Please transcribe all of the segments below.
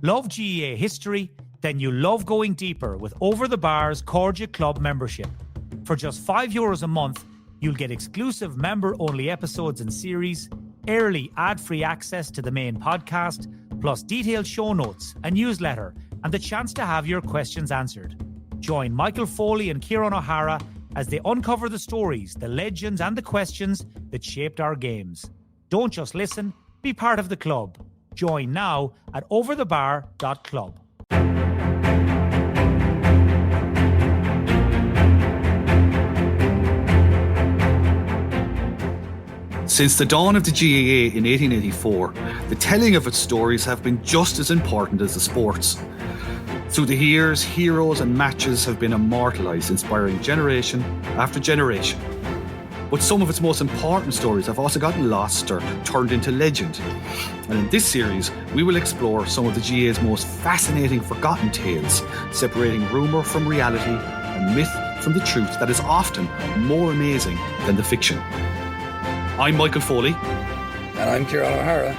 Love GAA history? Then you'll love going deeper with Over the Bar's Cordia Club membership. For just €5 a month, you'll get exclusive member-only episodes and series, early ad-free access to the main podcast, plus detailed show notes, a newsletter, and the chance to have your questions answered. Join Michael Foley and Ciaran O'Hara as they uncover the stories, the legends, and the questions that shaped our games. Don't just listen, be part of the club. Join now at overthebar.club. Since the dawn of the GAA in 1884, the telling of its stories have been just as important as the sports. Through the years, heroes and matches have been immortalised, inspiring generation after generation. But some of its most important stories have also gotten lost or turned into legend. And in this series, we will explore some of the GAA's most fascinating forgotten tales, separating rumour from reality and myth from the truth that is often more amazing than the fiction. I'm Michael Foley. And I'm Ciaran O'Hara.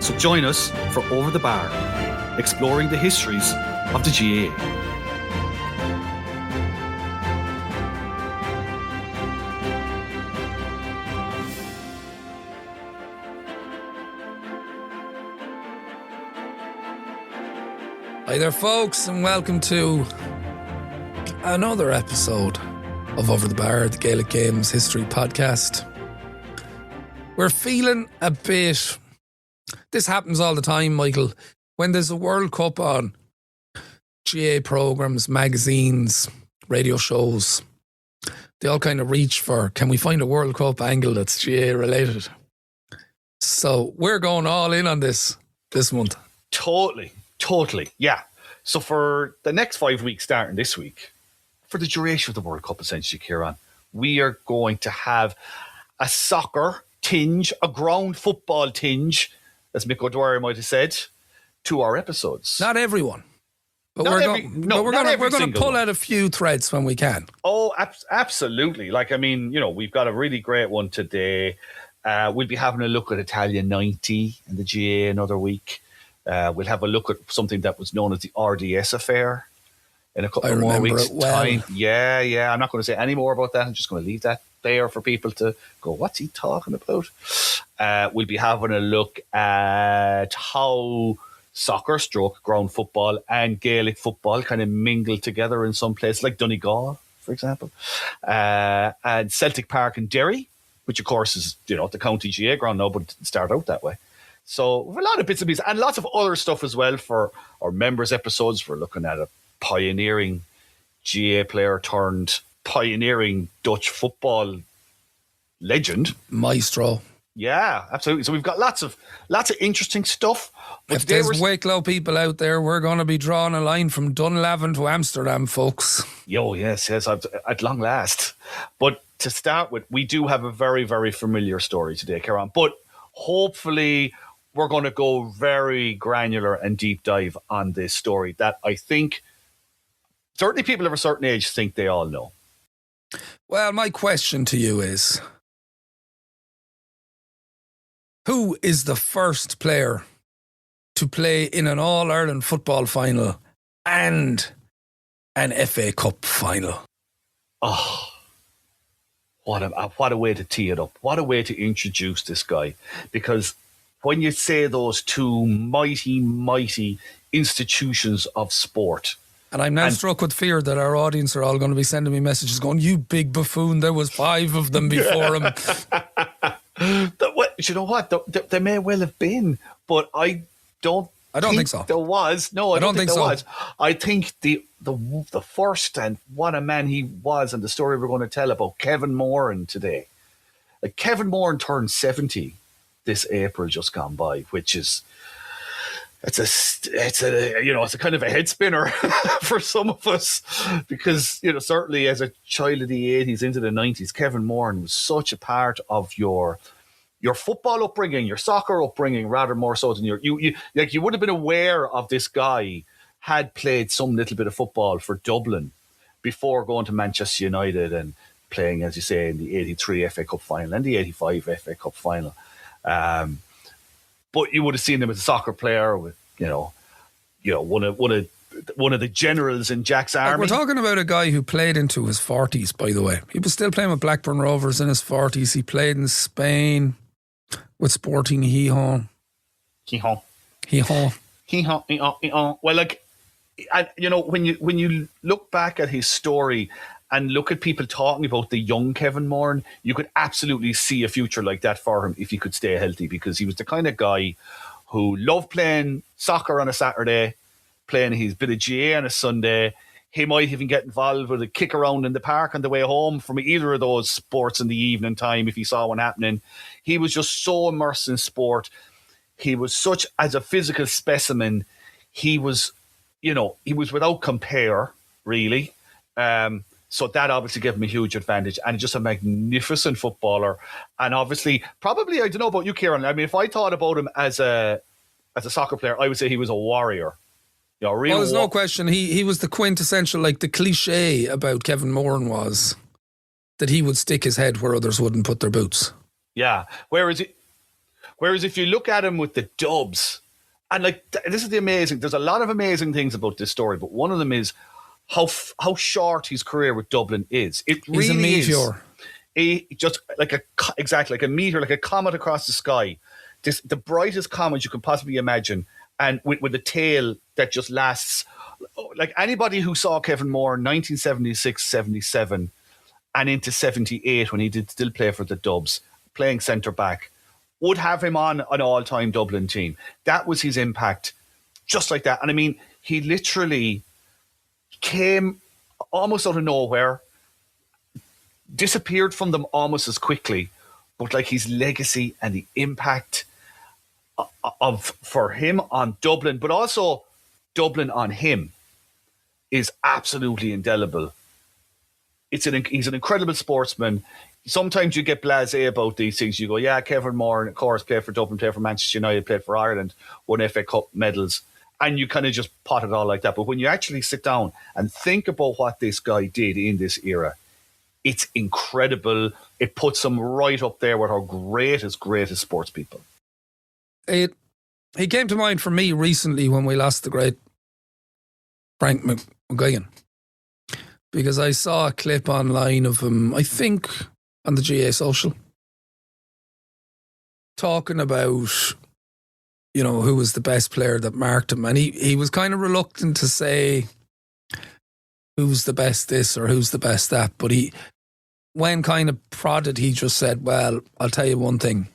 So join us for Over the Bar, exploring the histories of the GAA. Hi there, folks, and welcome to another episode of Over the Bar, the Gaelic Games history podcast. We're feeling a bit... This happens all the time, Michael. When there's a World Cup on, GA programmes, magazines, radio shows, they all kind of reach for, can we find a World Cup angle that's GA related? So we're going all in on this month. Totally. Yeah. So for the next 5 weeks, starting this week, for the duration of the World Cup, essentially, Ciaran, we are going to have a soccer tinge, a ground football tinge, as Mick O'Dwyer might have said, to our episodes. Not everyone. But we're going to pull out a few threads when we can. Oh, absolutely. Like, I mean, you know, we've got a really great one today. We'll be having a look at Italia 90 and the GA another week. We'll have a look at something that was known as the RDS affair in a couple more weeks' time. Yeah. I'm not going to say any more about that. I'm just going to leave that there for people to go, what's he talking about? We'll be having a look at how soccer, stroke, ground football and Gaelic football kind of mingle together in some places, like Donegal, for example. And Celtic Park in Derry, which of course is, you know, the county GA ground now, but it didn't start out that way. So we have a lot of bits and pieces and lots of other stuff as well for our members episodes. We're looking at a pioneering GA player turned pioneering Dutch football legend. Maestro. Yeah, absolutely. So we've got lots of interesting stuff. But if there's Wicklow people out there, we're going to be drawing a line from Dunlavin to Amsterdam, folks. Yo, yes, at long last. But to start with, we do have a very, very familiar story today, Ciaran. But hopefully we're going to go very granular and deep dive on this story that I think certainly people of a certain age think they all know. Well, my question to you is, who is the first player to play in an All-Ireland football final and an FA Cup final? Oh, what a way to tee it up. What a way to introduce this guy. Because when you say those two mighty, mighty institutions of sport... And I'm now struck with fear that our audience are all going to be sending me messages going, you big buffoon, there was 5 of them before him. You know what? There may well have been, but I don't think so. There was. No, I don't think there was. I think the first, and what a man he was, and the story we're going to tell about Kevin Moran today. Like, Kevin Moran turned 70 this April just gone by, which is... It's a kind of a head spinner for some of us because, you know, certainly as a child of the 80s into the 90s, Kevin Moran was such a part of your football upbringing, your soccer upbringing, rather more so than you would have been aware of this guy had played some little bit of football for Dublin before going to Manchester United and playing, as you say, in the 83 FA Cup final and the 85 FA Cup final. But you would have seen him as a soccer player with one of the generals in Jack's army. We're talking about a guy who played into his 40s, by the way. He was still playing with Blackburn Rovers in his 40s. He played in Spain with Sporting Gijón. Well, like, when you look back at his story and look at people talking about the young Kevin Moran, you could absolutely see a future like that for him if he could stay healthy, because he was the kind of guy who loved playing soccer on a Saturday, playing his bit of GA on a Sunday. He might even get involved with a kick around in the park on the way home from either of those sports in the evening time if he saw one happening. He was just so immersed in sport. He was such as a physical specimen. He was without compare, really. So that obviously gave him a huge advantage, and just a magnificent footballer. And obviously, probably, I don't know about you, Ciaran. I mean, if I thought about him as a soccer player, I would say he was a warrior. There's no question. He was the quintessential, like the cliche about Kevin Moran was that he would stick his head where others wouldn't put their boots. Yeah. Whereas if you look at him with the Dubs, and like this is the amazing. There's a lot of amazing things about this story, but one of them is how short his career with Dublin is. It really He's a meteor. Just like a meteor, like a comet across the sky. The brightest comet you can possibly imagine, and with a tail that just lasts. Like anybody who saw Kevin Moran 1976, 77, and into 78 when he did still play for the Dubs, playing centre back, would have him on an all-time Dublin team. That was his impact, just like that. And I mean, he literally came almost out of nowhere, disappeared from them almost as quickly, but like his legacy and the impact for him on Dublin, but also Dublin on him, is absolutely indelible. He's an incredible sportsman. Sometimes you get blasé about these things. You go, yeah, Kevin Moran, of course, played for Dublin, played for Manchester United, played for Ireland, won FA Cup medals, and you kind of just pot it all like that. But when you actually sit down and think about what this guy did in this era, it's incredible. It puts him right up there with our greatest sports people. He came to mind for me recently when we lost the great Frank McGuigan, because I saw a clip online of him, I think on the GA social, talking about, who was the best player that marked him. And he was kind of reluctant to say who's the best this or who's the best that. But when kind of prodded, he just said, well, I'll tell you one thing.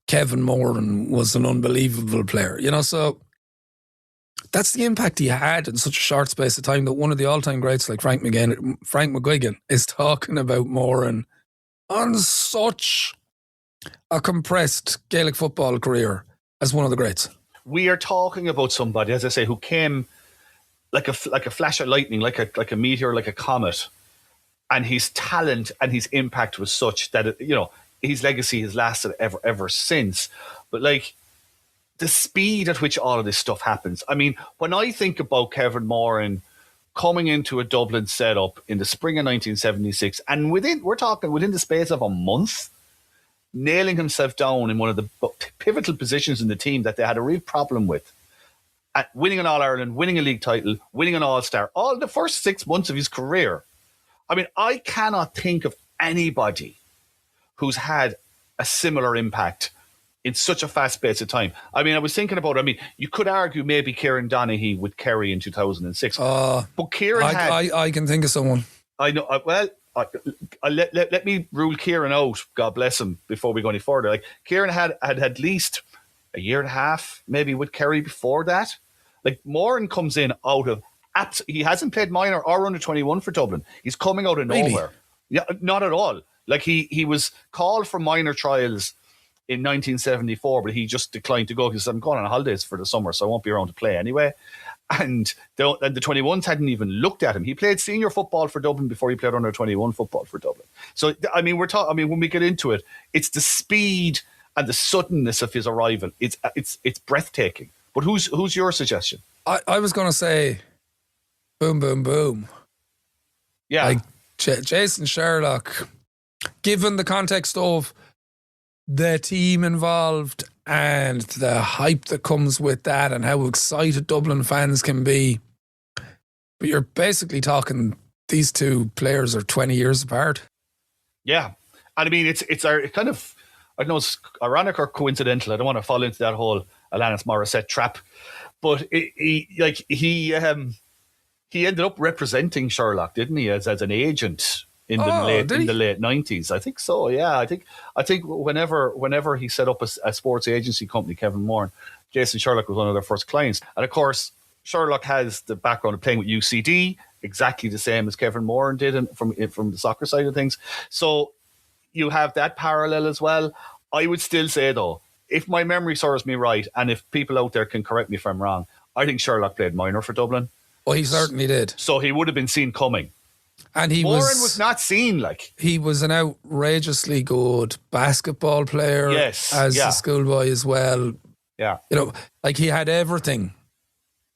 Kevin Moran was an unbelievable player, so that's the impact he had in such a short space of time that one of the all-time greats like Frank McGuigan is talking about Moran on such a compressed Gaelic football career as one of the greats. We are talking about somebody, as I say, who came like a flash of lightning, like a meteor, like a comet, and his talent and his impact was such that his legacy has lasted ever since. But like the speed at which all of this stuff happens. I mean, when I think about Kevin Moran coming into a Dublin setup in the spring of 1976, and within the space of a month, nailing himself down in one of the pivotal positions in the team that they had a real problem with, at winning an All-Ireland, winning a league title, winning an All-Star, all the first 6 months of his career. I mean, I cannot think of anybody who's had a similar impact in such a fast space of time. I mean, I was thinking about, you could argue maybe Kieran Donaghy with Kerry in 2006. But Kieran I can think of someone. I know. Let me rule Kieran out, God bless him, before we go any further. Like, Kieran had at least a year and a half, maybe, with Kerry before that. Like, Moran comes in out of... he hasn't played minor or under 21 for Dublin. He's coming out of nowhere. Yeah, not at all. Like, he was called for minor trials in 1974, but he just declined to go because I'm going on holidays for the summer, so I won't be around to play anyway. And the 21s hadn't even looked at him. He played senior football for Dublin before he played under 21 football for Dublin. So, I mean, when we get into it, it's the speed and the suddenness of his arrival. It's breathtaking. But who's your suggestion? I was going to say, boom, boom, boom. Yeah. Like Jason Sherlock, given the context of the team involved and the hype that comes with that and how excited Dublin fans can be. But you're basically talking these two players are 20 years apart. Yeah. And I mean, it's kind of, I don't know, it's ironic or coincidental. I don't want to fall into that whole Alanis Morissette trap. But he ended up representing Sherlock, didn't he, as an agent in the late 90s? I think so. Yeah, I think whenever he set up a sports agency company, Kevin Moran, Jason Sherlock was one of their first clients. And of course, Sherlock has the background of playing with UCD, exactly the same as Kevin Moran did from the soccer side of things. So you have that parallel as well. I would still say, though, if my memory serves me right, and if people out there can correct me if I'm wrong, I think Sherlock played minor for Dublin. Oh, he certainly did. So he would have been seen coming. And Moran was not seen like. He was an outrageously good basketball player as a schoolboy as well. Yeah. You know, like he had everything.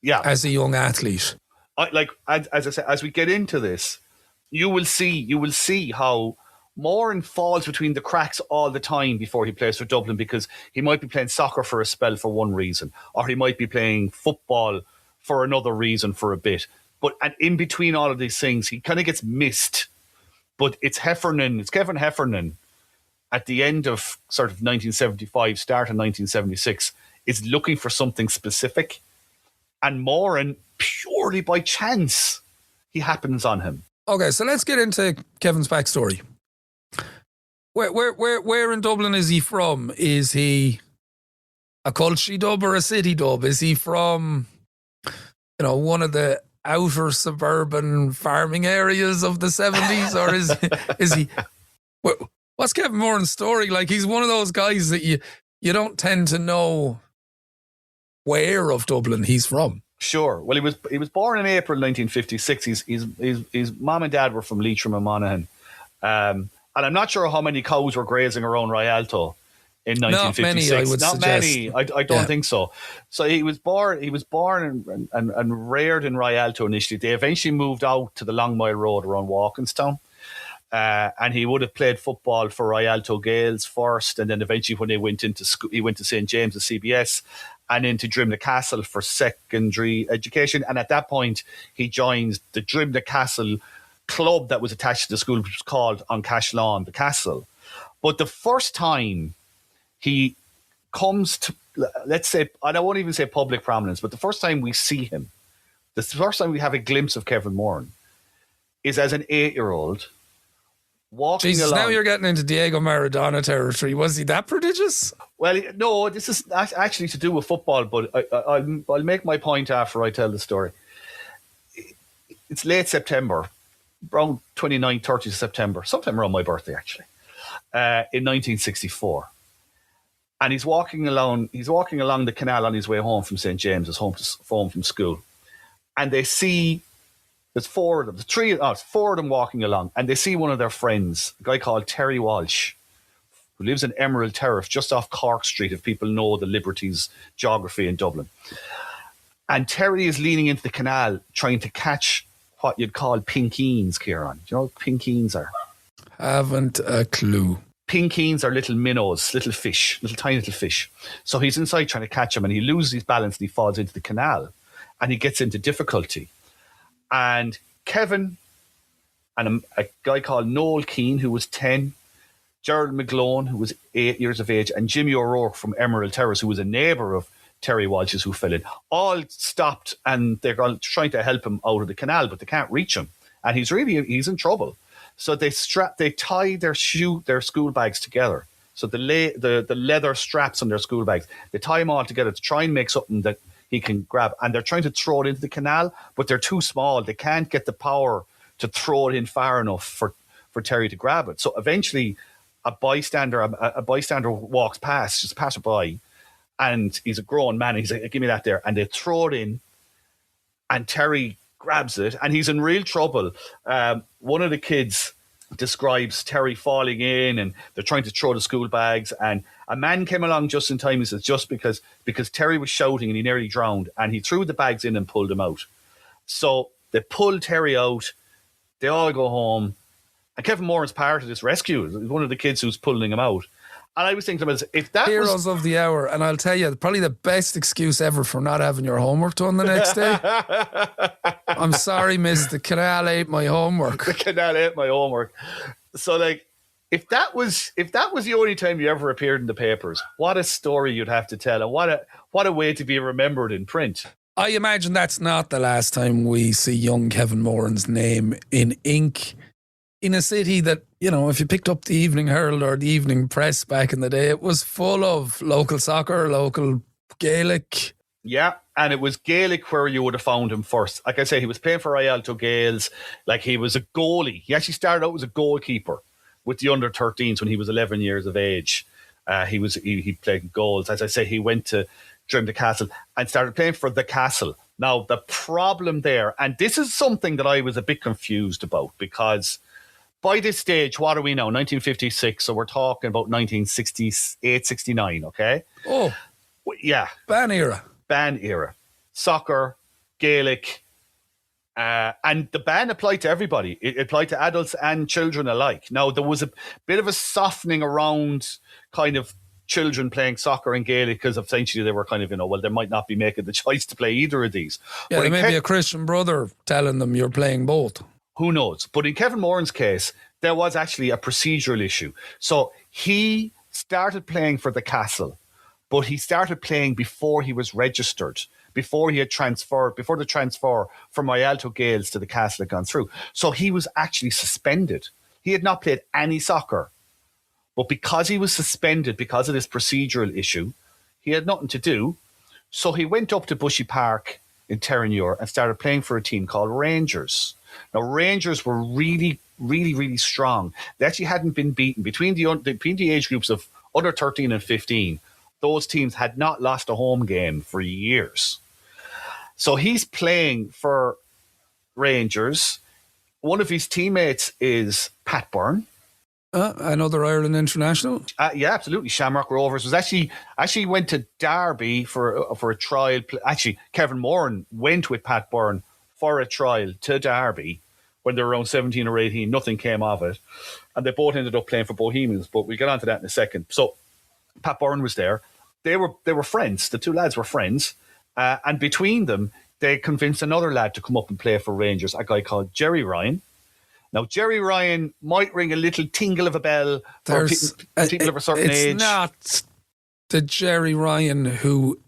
Yeah. As a young athlete. As I said, as we get into this, you will see how Moran falls between the cracks all the time before he plays for Dublin, because he might be playing soccer for a spell for one reason, or he might be playing football for another reason for a bit. And in between all of these things, he kind of gets missed. But it's Kevin Heffernan at the end of sort of 1975, start of 1976, is looking for something specific. And Moran, purely by chance, he happens on him. Okay, so let's get into Kevin's backstory. Where in Dublin is he from? Is he a culture dub or a city dub? Is he from, one of the outer suburban farming areas of the 70s? Or is he... What's Kevin Moran's story? Like, he's one of those guys that you don't tend to know where of Dublin he's from. Sure. Well, he was born in April 1956. His mom and dad were from Leitrim and Monaghan. And I'm not sure how many cows were grazing around Rialto in 1956. Not many, I don't think so. So he was born and reared in Rialto initially. They eventually moved out to the Long Mile Road around Walkinstown. And he would have played football for Rialto Gaels first, and then eventually when they went into school, he went to St. James's CBS and into Drimna Castle for secondary education. And at that point, he joins the Drimna Castle club that was attached to the school, which was called on Cashlawn, the Castle. But the first time he comes to, let's say, I won't even say public prominence, but the first time we see him, the first time we have a glimpse of Kevin Moran, is as an 8-year-old walking Jesus, along. now you're getting into Diego Maradona territory. Was he that prodigious? Well, no, this is actually to do with football, but I'll make my point after I tell the story. It's late September, around 29th, 30th September, sometime around my birthday, actually, in 1964. And he's walking along the canal on his way home from St. James's, home from school. And they see, there's four of them, it's four of them walking along, and they see one of their friends, a guy called Terry Walsh, who lives in Emerald Terrace, just off Cork Street, if people know the Liberties geography in Dublin. And Terry is leaning into the canal, trying to catch what you'd call pinkeens, Ciaran. Do you know what pinkeens are? Haven't a clue. Pinkeens are little minnows, little fish, tiny little fish. So he's inside trying to catch them, and he loses his balance and he falls into the canal, and he gets into difficulty. And Kevin and a guy called Noel Keane, who was 10, Gerald McGlone, who was 8 years of age, and Jimmy O'Rourke from Emerald Terrace, who was a neighbour of Terry Walsh's who fell in, all stopped, and they're trying to help him out of the canal, but they can't reach him, and he's in trouble. So they tie their school bags together. So the leather straps on their school bags, they tie them all together to try and make something that he can grab, and they're trying to throw it into the canal, but they're too small. They can't get the power to throw it in far enough for Terry to grab it. So eventually a bystander walks past, just pass by, and he's a grown man. He's like, give me that there. And they throw it in, and Terry grabs it, and he's in real trouble. One of the kids describes Terry falling in, and they're trying to throw the school bags, and a man came along just in time. He says, just because Terry was shouting and he nearly drowned, and he threw the bags in and pulled him out. So they pull Terry out, they all go home, and Kevin Moran's part of this rescue. He's one of the kids who's pulling him out. I was thinking to myself, if that Heroes was... of the hour. And I'll tell you, probably the best excuse ever for not having your homework done the next day. I'm sorry, miss, the canal ate my homework. The canal ate my homework. So, like, if that was the only time you ever appeared in the papers, what a story you'd have to tell, and what a way to be remembered in print. I imagine that's not the last time we see young Kevin Moran's name in ink in a city that, you know, if you picked up the Evening Herald or the Evening Press back in the day, it was full of local soccer, local Gaelic. Yeah, and it was Gaelic where you would have found him first. Like I say, he was playing for Rialto Gaels. Like, he was a goalie. He actually started out as a goalkeeper with the under-13s when he was 11 years of age. He played goals. As I say, he went to the Castle and started playing for the Castle. Now, the problem there, and this is something that I was a bit confused about, because by this stage, what are we now? 1956, so we're talking about 1968, 69, okay? Oh. Yeah. Ban era. Soccer, Gaelic, and the ban applied to everybody. It applied to adults and children alike. Now, there was a bit of a softening around kind of children playing soccer and Gaelic, because essentially they were kind of, well, they might not be making the choice to play either of these. Yeah, there may be a Christian brother telling them you're playing both. Who knows? But in Kevin Moran's case, there was actually a procedural issue. So he started playing for the Castle, but he started playing before he was registered, before the transfer from Rialto Gaels to the Castle had gone through. So he was actually suspended. He had not played any soccer. But because he was suspended because of this procedural issue, he had nothing to do. So he went up to Bushy Park in Terenure and started playing for a team called Rangers. Now, Rangers were really, really, really strong. They actually hadn't been beaten. Between the age groups of under 13 and 15, those teams had not lost a home game for years. So he's playing for Rangers. One of his teammates is Pat Byrne. Another Ireland international? Yeah, absolutely. Shamrock Rovers was actually went to Derby for a trial. Actually, Kevin Moran went with Pat Byrne for a trial to Derby when they were around 17 or 18. Nothing came of it. And they both ended up playing for Bohemians, but we'll get on to that in a second. So Pat Byrne was there. They were friends. The two lads were friends. And between them, they convinced another lad to come up and play for Rangers, a guy called Jerry Ryan. Now, Jerry Ryan might ring a little tingle of a bell for people of a certain age. It's not the Jerry Ryan who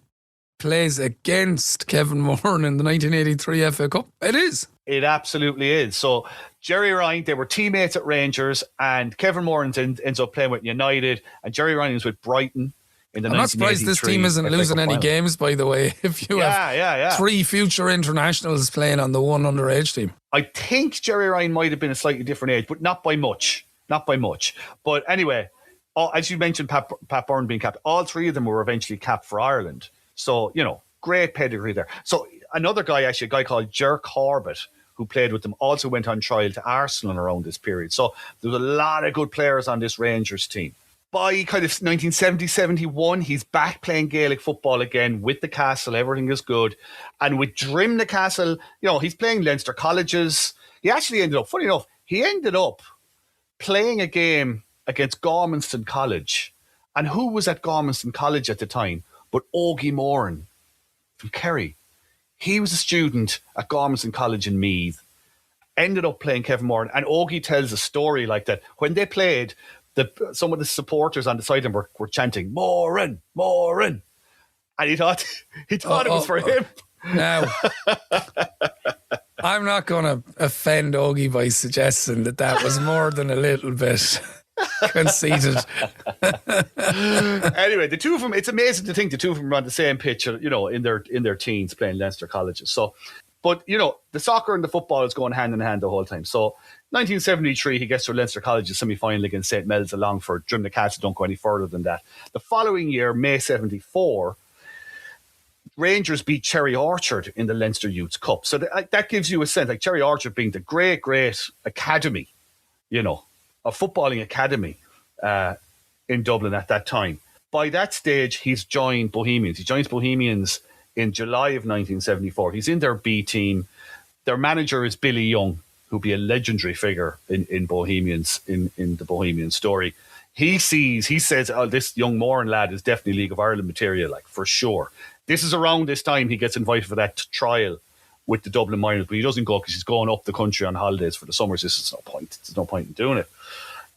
plays against Kevin Moran in the 1983 FA Cup. It is. It absolutely is. So, Jerry Ryan, they were teammates at Rangers, and Kevin Moran ends up playing with United, and Jerry Ryan was with Brighton in the 1983. I'm not surprised this team isn't losing any games, by the way, if you have three future internationals playing on the one underage team. I think Jerry Ryan might have been a slightly different age, but not by much. Not by much. But anyway, as you mentioned, Pat Byrne being capped, all three of them were eventually capped for Ireland. So, great pedigree there. So another guy, actually, a guy called Jerk Corbett, who played with them, also went on trial to Arsenal around this period. So there was a lot of good players on this Rangers team. By kind of 1970-71, he's back playing Gaelic football again with the Castle. Everything is good. And with Drim the Castle, he's playing Leinster colleges. He actually ended up, funny enough, playing a game against Gormanston College. And who was at Gormanston College at the time but Ogie Moran from Kerry? He was a student at Gormanston College in Meath. Ended up playing Kevin Moran. And Ogie tells a story like that. When they played, some of the supporters on the sideline were chanting, Moran, Moran. And he thought it was for him. Now, I'm not going to offend Ogie by suggesting that was more than a little bit conceited. Anyway, the two of them, it's amazing to think the two of them are on the same pitch, in their teens playing Leinster colleges. So, but, the soccer and the football is going hand in hand the whole time. So, 1973, he gets to Leinster College's semi-final against St. Mel's of Longford. Drim the Castle don't go any further than that. The following year, May 74, Rangers beat Cherry Orchard in the Leinster Youths Cup. So that gives you a sense, like Cherry Orchard being the great, great academy, a footballing academy in Dublin at that time. By that stage, he's joined Bohemians. He joins Bohemians in July of 1974. He's in their B team. Their manager is Billy Young, who'll be a legendary figure in Bohemians, in the Bohemian story. he says, oh, this young Moran lad is definitely League of Ireland material, like, for sure. This is around this time he gets invited for that trial with the Dublin Miners, but he doesn't go because he's going up the country on holidays for the summers. There's no point. There's no point in doing it.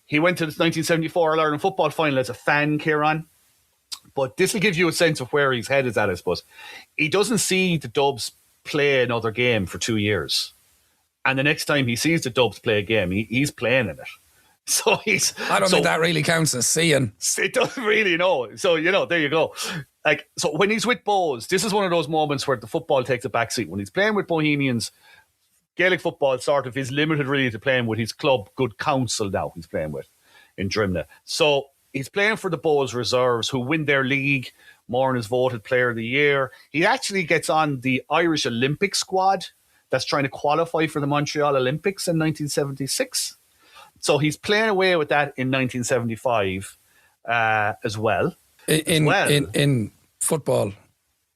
He went to the 1974 All-Ireland football final as a fan, Ciaran. But this will give you a sense of where his head is at, I suppose. He doesn't see the Dubs play another game for 2 years. And the next time he sees the Dubs play a game, he's playing in it. So I don't think that really counts as seeing. It doesn't really, no. So, there you go. Like, so when he's with Bohs, this is one of those moments where the football takes a backseat. When he's playing with Bohemians, Gaelic football sort of is limited really to playing with his club, Good Counsel now he's playing with in Drimna. So he's playing for the Bohs reserves who win their league. Moran is voted player of the year. He actually gets on the Irish Olympic squad that's trying to qualify for the Montreal Olympics in 1976. So he's playing away with that in 1975 as well. In football.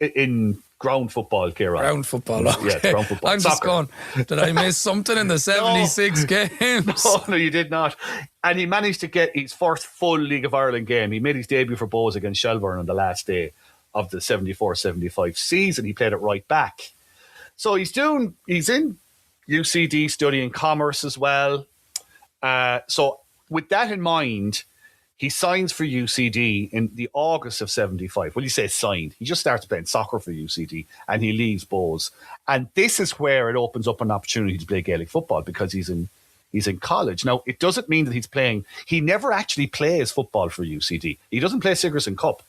In ground football, Ciaran. Ground football, okay. Yeah, ground football. I'm just going, did I miss something in the 76 games? No, you did not. And he managed to get his first full League of Ireland game. He made his debut for Bohs against Shelbourne on the last day of the 74-75 season. He played it right back. So he's in UCD studying commerce as well. So with that in mind, he signs for UCD in the August of 75. Well, he says signed. He just starts playing soccer for UCD and he leaves Bohs. And this is where it opens up an opportunity to play Gaelic football because he's in college. Now, it doesn't mean that he's playing. He never actually plays football for UCD. He doesn't play Sigerson Cup.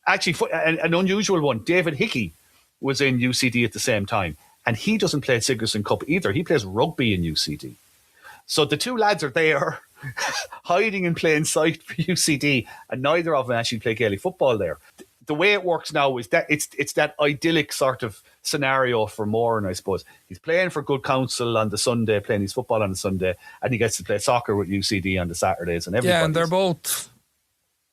Actually, an unusual one, David Hickey was in UCD at the same time. And he doesn't play Sigerson Cup either. He plays rugby in UCD. So the two lads are there hiding in plain sight for UCD, and neither of them actually play Gaelic football there. The way it works now is that it's that idyllic sort of scenario for Moran, I suppose. He's playing for Good Counsel on the Sunday, playing his football on the Sunday, and he gets to play soccer with UCD on the Saturdays. And yeah, and they're both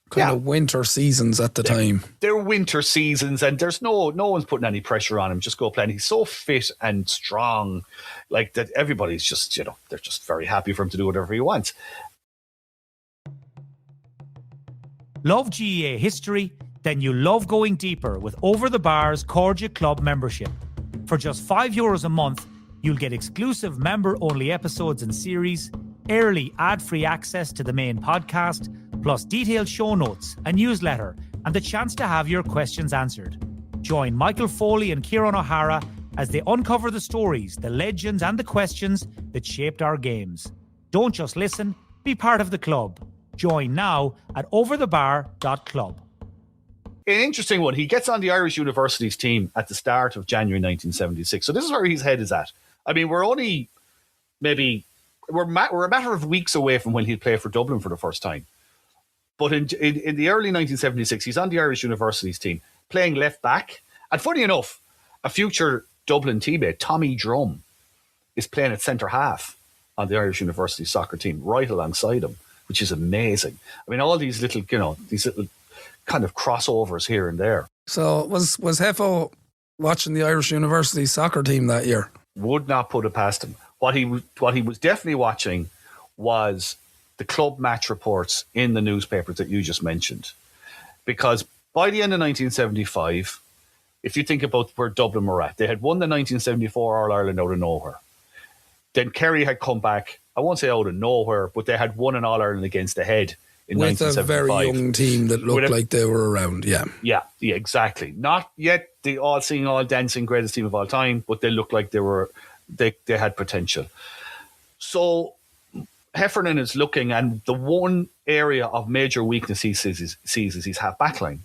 kind of winter seasons at the time. They're winter seasons, and there's no one's putting any pressure on him. Just go play. And he's so fit and strong, like that. Everybody's just, they're just very happy for him to do whatever he wants. Love GAA history? Then you love going deeper with Over the Bar's Cordia Club membership. For just €5 a month, you'll get exclusive member-only episodes and series, early ad-free access to the main podcast, plus detailed show notes, a newsletter, and the chance to have your questions answered. Join Michael Foley and Ciaran O'Hara as they uncover the stories, the legends, and the questions that shaped our games. Don't just listen, be part of the club. Join now at overthebar.club. An interesting one. He gets on the Irish Universities team at the start of January 1976. So this is where his head is at. I mean, we're only we're a matter of weeks away from when he'd play for Dublin for the first time. But in the early 1976, he's on the Irish Universities team, playing left back. And funny enough, a future Dublin teammate, Tommy Drum, is playing at centre half on the Irish University soccer team, right alongside him, which is amazing. I mean, all these little kind of crossovers here and there. So was Hefo watching the Irish University soccer team that year? Would not put it past him. What he was definitely watching was the club match reports in the newspapers that you just mentioned. Because by the end of 1975, if you think about where Dublin were at, they had won the 1974 All-Ireland out of nowhere. Then Kerry had come back, I won't say out of nowhere, but they had won an All-Ireland against the Head in with 1975. A very young team that looked like they were around, yeah. Yeah, exactly. Not yet the all-seeing, all-dancing greatest team of all time, but they looked like they had potential. So Heffernan is looking, and the one area of major weakness he sees is his half-back line.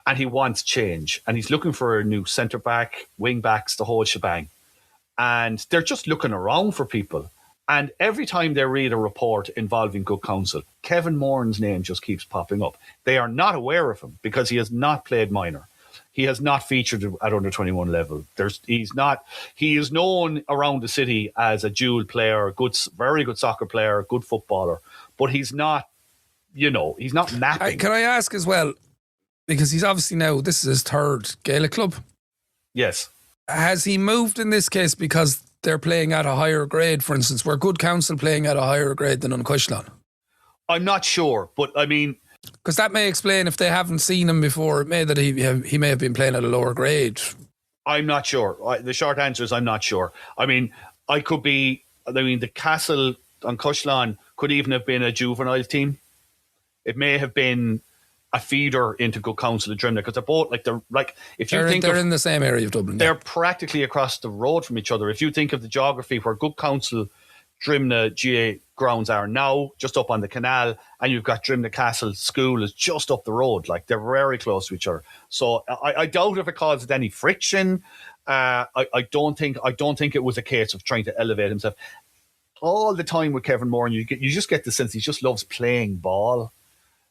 And he wants change. And he's looking for a new centre-back, wing-backs, the whole shebang. And they're just looking around for people. And every time they read a report involving Good Counsel, Kevin Moran's name just keeps popping up. They are not aware of him because he has not played minor. He has not featured at under 21 level. He is known around the city as a dual player, very good soccer player, good footballer, but he's not mapping. Can I ask as well, because he's obviously now, this is his third Gaelic club. Yes. Has he moved in this case because they're playing at a higher grade, for instance? Were Good Counsel playing at a higher grade than Uncushlon? I'm not sure, but I mean, because that may explain if they haven't seen him before. It may that he may have been playing at a lower grade. I'm not sure. The short answer is I'm not sure. I mean, the Castle on Cushlan could even have been a juvenile team. It may have been a feeder into Good Counsel of Drimna, because they're both they're in the same area of Dublin. They're practically across the road from each other. If you think of the geography where Good Counsel Drimna GA grounds are now, just up on the canal, and you've got Drimna Castle School is just up the road. Like, they're very close to each other. So I doubt if it caused any friction. I don't think it was a case of trying to elevate himself. All the time with Kevin Moran, you just get the sense he just loves playing ball.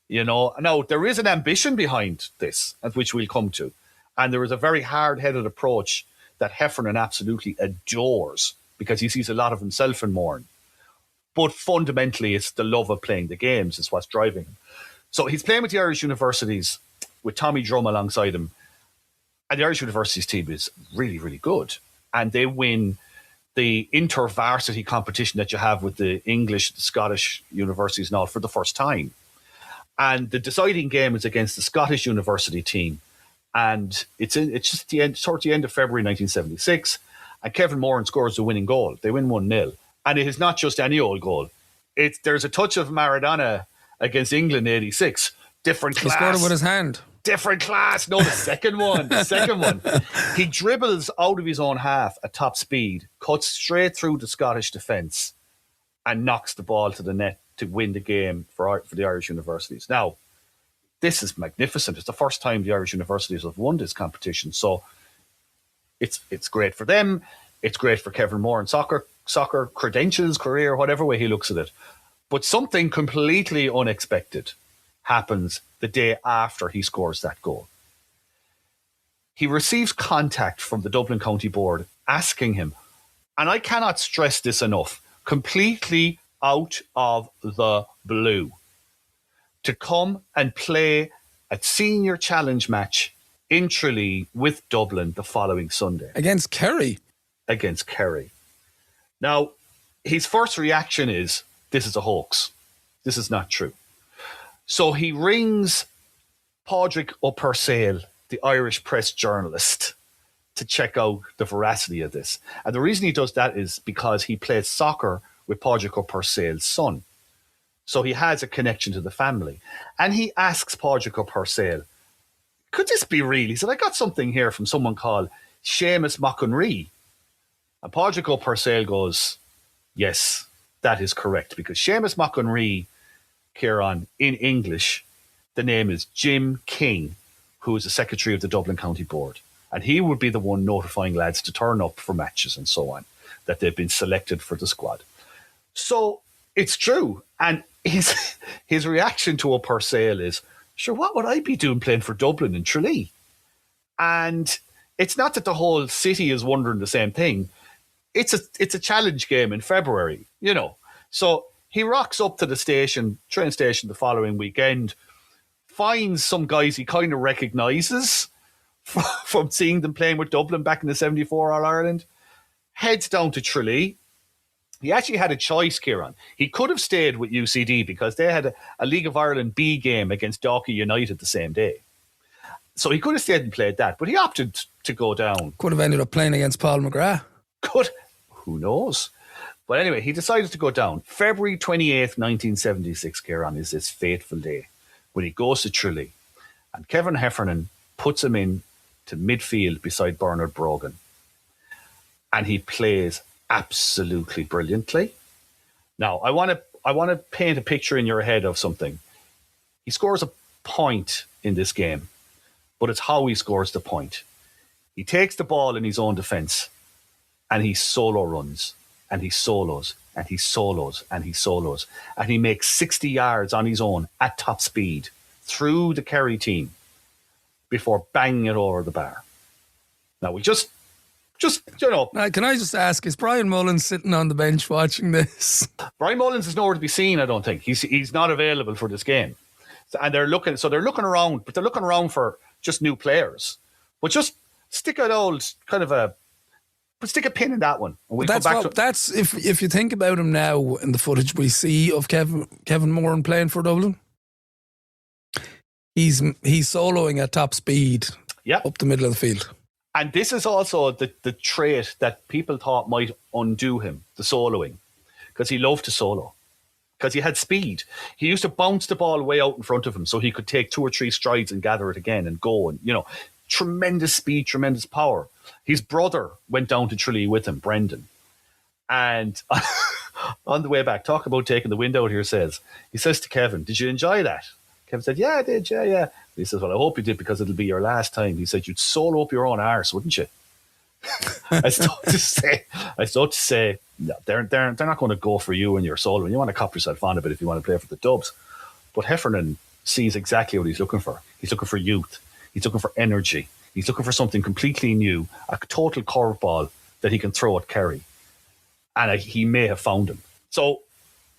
You know, now there is an ambition behind this, at which we'll come to, and there is a very hard-headed approach that Heffernan absolutely adores, because he sees a lot of himself in Moran. But fundamentally, it's the love of playing the games is what's driving him. So he's playing with the Irish universities with Tommy Drum alongside him, and the Irish universities team is really, really good, and they win the inter-varsity competition that you have with the English, the Scottish universities and all for the first time. And the deciding game is against the Scottish university team. And it's just towards the end of February 1976. And Kevin Moran scores the winning goal. They win 1-0. And it is not just any old goal. There's a touch of Maradona against England in 86. Different class. He scored it with his hand. Different class. No, the second one. He dribbles out of his own half at top speed, cuts straight through the Scottish defence, and knocks the ball to the net to win the game for the Irish universities. Now, this is magnificent. It's the first time the Irish universities have won this competition. So it's great for them. It's great for Kevin Moran soccer credentials, career, whatever way he looks at it. But something completely unexpected happens the day after he scores that goal. He receives contact from the Dublin County Board asking him, and I cannot stress this enough, completely out of the blue, to come and play a senior challenge match in Tralee with Dublin the following Sunday. Against Kerry. Now, his first reaction is, this is a hoax. This is not true. So he rings Padraig O'Purcell, the Irish press journalist, to check out the veracity of this. And the reason he does that is because he plays soccer with Padraig O'Purcell's son. So he has a connection to the family. And he asks Padraig O'Purcell, could this be real? He said, I got something here from someone called Seamus McInree. And Padraig O'Purcell goes, yes, that is correct. Because Seamus McInree, Ciaran, in English, the name is Jim King, who is the secretary of the Dublin County Board. And he would be the one notifying lads to turn up for matches and so on, that they've been selected for the squad. So it's true. And his reaction to O'Purcell is, sure, what would I be doing playing for Dublin in Tralee? And it's not that the whole city is wondering the same thing. It's a challenge game in February, you know. So he rocks up to the train station the following weekend, finds some guys he kind of recognises from seeing them playing with Dublin back in the 74 All-Ireland, heads down to Tralee. He actually had a choice, Ciaran. He could have stayed with UCD because they had a League of Ireland B game against Dalkey United the same day. So he could have stayed and played that, but he opted to go down. Could have ended up playing against Paul McGrath. Who knows? But anyway, he decided to go down. February 28th, 1976, Ciaran, is this fateful day when he goes to Tralee. And Kevin Heffernan puts him in to midfield beside Bernard Brogan. And he plays absolutely brilliantly. Now, I want to paint a picture in your head of something. He scores a point in this game, but it's how he scores the point. He takes the ball in his own defence and he solo runs and he solos and he solos and he solos and he makes 60 yards on his own at top speed through the Kerry team before banging it over the bar. Now, we just you know. Now, can I just ask, is Brian Mullins sitting on the bench watching this? Brian Mullins is nowhere to be seen, I don't think. He's not available for this game. And they're looking around, but they're looking around for just new players. But just stick an old kind of a But stick a pin in that one. And we'll That's come back what, that's if you think about him now in the footage we see of Kevin Moran playing for Dublin, he's soloing at top speed up the middle of the field. And this is also the trait that people thought might undo him, the soloing, because he loved to solo, because he had speed. He used to bounce the ball way out in front of him so he could take 2 or 3 strides and gather it again and go. And, tremendous speed, tremendous power. His brother went down to Tralee with him, Brendan. And on the way back, talk about taking the wind out here, he says to Kevin, did you enjoy that? Kevin said, yeah, I did, yeah. He says, well, I hope you did, because it'll be your last time. He said, you'd solo up your own arse, wouldn't you? I thought to say, no, they're not going to go for you and your solo. You want to cop yourself on a bit if you want to play for the Dubs. But Heffernan sees exactly what he's looking for. He's looking for youth. He's looking for energy. He's looking for something completely new, a total curveball that he can throw at Kerry. And he may have found him. So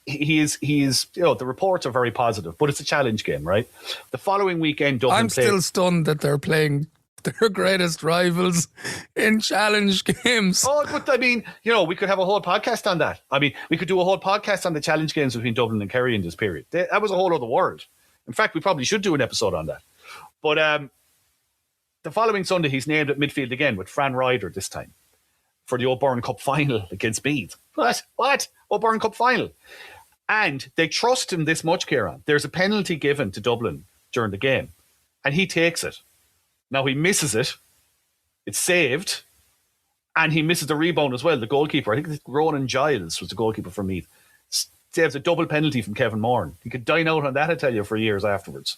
he is. The reports are very positive, but it's a challenge game, right? The following weekend, Dublin I'm still stunned that they're playing their greatest rivals in challenge games. Oh, but I mean, we could have a whole podcast on that. I mean, we could do a whole podcast on the challenge games between Dublin and Kerry in this period. That was a whole other world. In fact, we probably should do an episode on that. But the following Sunday, he's named at midfield again with Fran Ryder this time for the O'Byrne Cup final against Meath. What? O'Byrne Cup final. And they trust him this much, Ciaran. There's a penalty given to Dublin during the game, and he takes it. Now he misses it. It's saved. And he misses the rebound as well. The goalkeeper, I think it's Ronan Giles, was the goalkeeper for Meath. Saves a double penalty from Kevin Moran. He could dine out on that, I tell you, for years afterwards.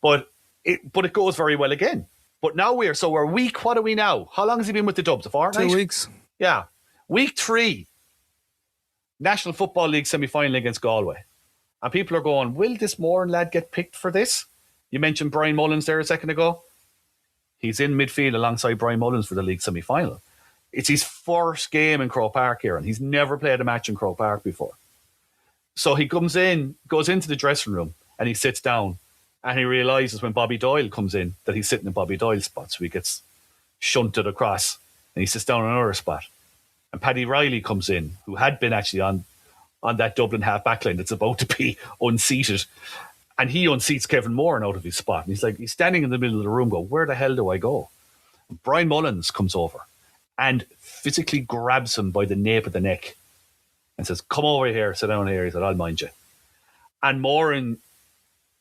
But it goes very well again. But now we're week, what are we now? How long has he been with the Dubs? A fortnight? 2 weeks. Yeah. Week 3. National Football League semi-final against Galway. And people are going, will this Moran lad get picked for this? You mentioned Brian Mullins there a second ago. He's in midfield alongside Brian Mullins for the league semi-final. It's his first game in Croke Park here, and he's never played a match in Croke Park before. So he goes into the dressing room, and he sits down, and he realises when Bobby Doyle comes in that he's sitting in Bobby Doyle's spot, so he gets shunted across, and he sits down in another spot. And Paddy Riley comes in, who had been actually on that Dublin half backline that's about to be unseated. And he unseats Kevin Moran out of his spot. And he's standing in the middle of the room going, where the hell do I go? And Brian Mullins comes over and physically grabs him by the nape of the neck and says, come over here, sit down here. He said, I'll mind you. And Moran,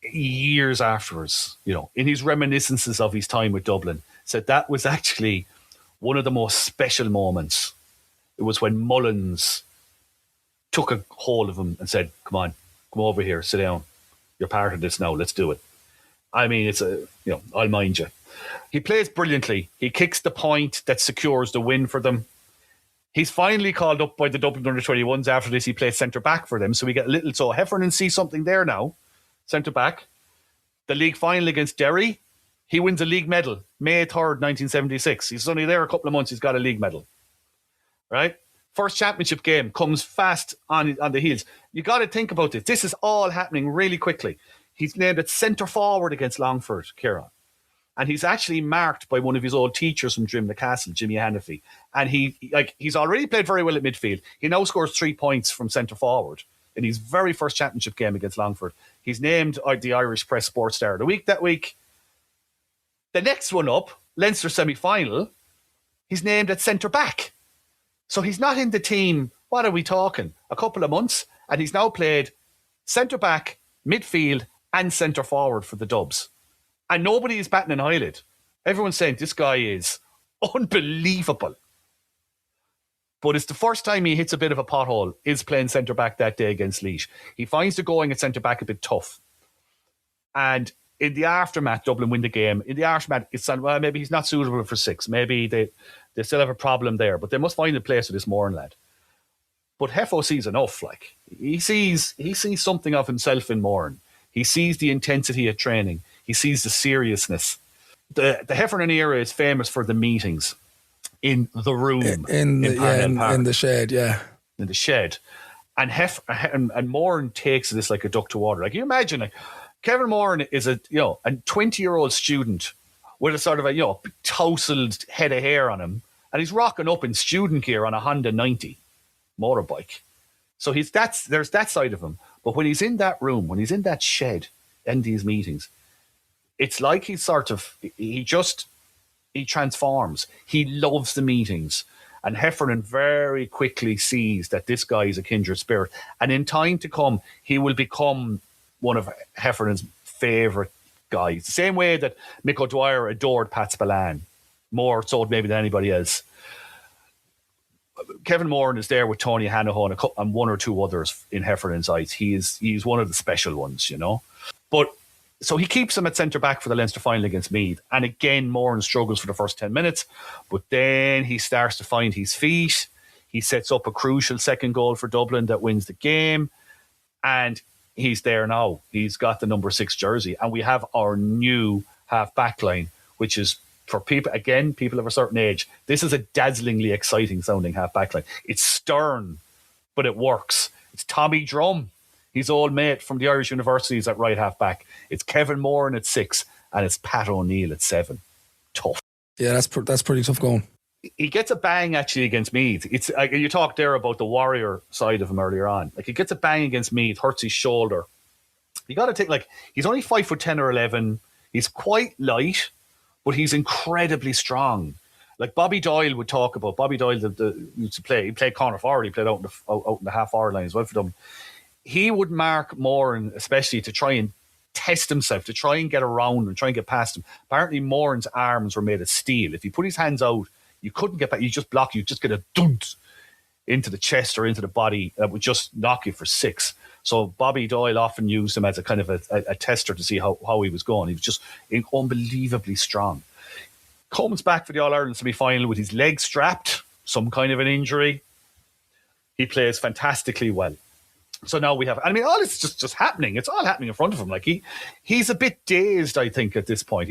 years afterwards, in his reminiscences of his time with Dublin, said that was actually one of the most special moments. It was when Mullins took a hold of him and said, come over here, sit down. You're part of this now. Let's do it. I mean, I'll mind you. He plays brilliantly. He kicks the point that secures the win for them. He's finally called up by the Dublin under-21s after this. He plays centre-back for them. So we get a little, so Heffernan sees something there now. Centre-back. The league final against Derry. He wins a league medal. May 3rd, 1976. He's only there a couple of months. He's got a league medal. Right? First championship game comes fast on the heels. You got to think about this. This is all happening really quickly. He's named at centre forward against Longford, Ciaran. And he's actually marked by one of his old teachers from Drimna Castle, Jimmy Hannafy. And he's already played very well at midfield. He now scores 3 points from centre forward in his very first championship game against Longford. He's named the Irish Press Sports Star of the Week that week. The next one up, Leinster semi-final, he's named at centre back. So he's not in the team, what are we talking, a couple of months, and he's now played centre-back, midfield and centre-forward for the Dubs. And nobody is batting an eyelid. Everyone's saying this guy is unbelievable. But it's the first time he hits a bit of a pothole, is playing centre-back that day against Laois. He finds the going at centre-back a bit tough. And in the aftermath, Dublin win the game. In the aftermath, it's on, well, maybe he's not suitable for 6. Maybe they still have a problem there, but they must find a place for this Moran lad. But Heffo sees enough. Like he sees something of himself in Moran. He sees the intensity of training. He sees the seriousness. The Heffernan era is famous for the meetings in the room in the shed, in the shed. And Moran takes this like a duck to water. Like you imagine, like Kevin Moran is a 20-year-old student with a sort of a tousled head of hair on him And he's rocking up in student gear on a Honda 90 motorbike. So there's that side of him. But when he's in that room, when he's in that shed in these meetings, it's like he transforms. He loves the meetings. And Heffernan very quickly sees that this guy is a kindred spirit. And in time to come, he will become one of Heffernan's favourite guys. The same way that Mick O'Dwyer adored Pat Spillane, more so maybe than anybody else. Kevin Moran is there with Tony Hanahan and one or two others in Heffernan's eyes. He's one of the special ones, you know. But so he keeps him at centre back for the Leinster final against Meath. And again, Moran struggles for the first 10 minutes. But then he starts to find his feet. He sets up a crucial second goal for Dublin that wins the game. And he's there now. He's got the number 6 jersey. And we have our new half-back line, which is, for people of a certain age, this is a dazzlingly exciting sounding half-back line. It's stern, but it works. It's Tommy Drum, his old mate from the Irish universities, at right half-back. It's Kevin Moran at 6, and it's Pat O'Neill at 7. Tough. Yeah, that's pretty tough going. He gets a bang actually against Meath. It's you talked there about the warrior side of him earlier on. Like, he gets a bang against Meath, hurts his shoulder. You got to take, he's only 5'10" or 11. He's quite light, but he's incredibly strong. Like Bobby Doyle would talk about. Bobby Doyle used to play. He played corner forward. He played out in the half-hour line as well for them. He would mark Moran, especially to try and test himself, to try and get around and try and get past him. Apparently, Moran's arms were made of steel. If he put his hands out, you couldn't get back. You just block. You just get a dunt into the chest or into the body that would just knock you for 6. So Bobby Doyle often used him as a kind of a tester to see how he was going. He was just unbelievably strong. Comes back for the All-Ireland semi-final with his leg strapped, some kind of an injury. He plays fantastically well. So now we have, all it's just happening. It's all happening in front of him. Like he's a bit dazed, I think, at this point.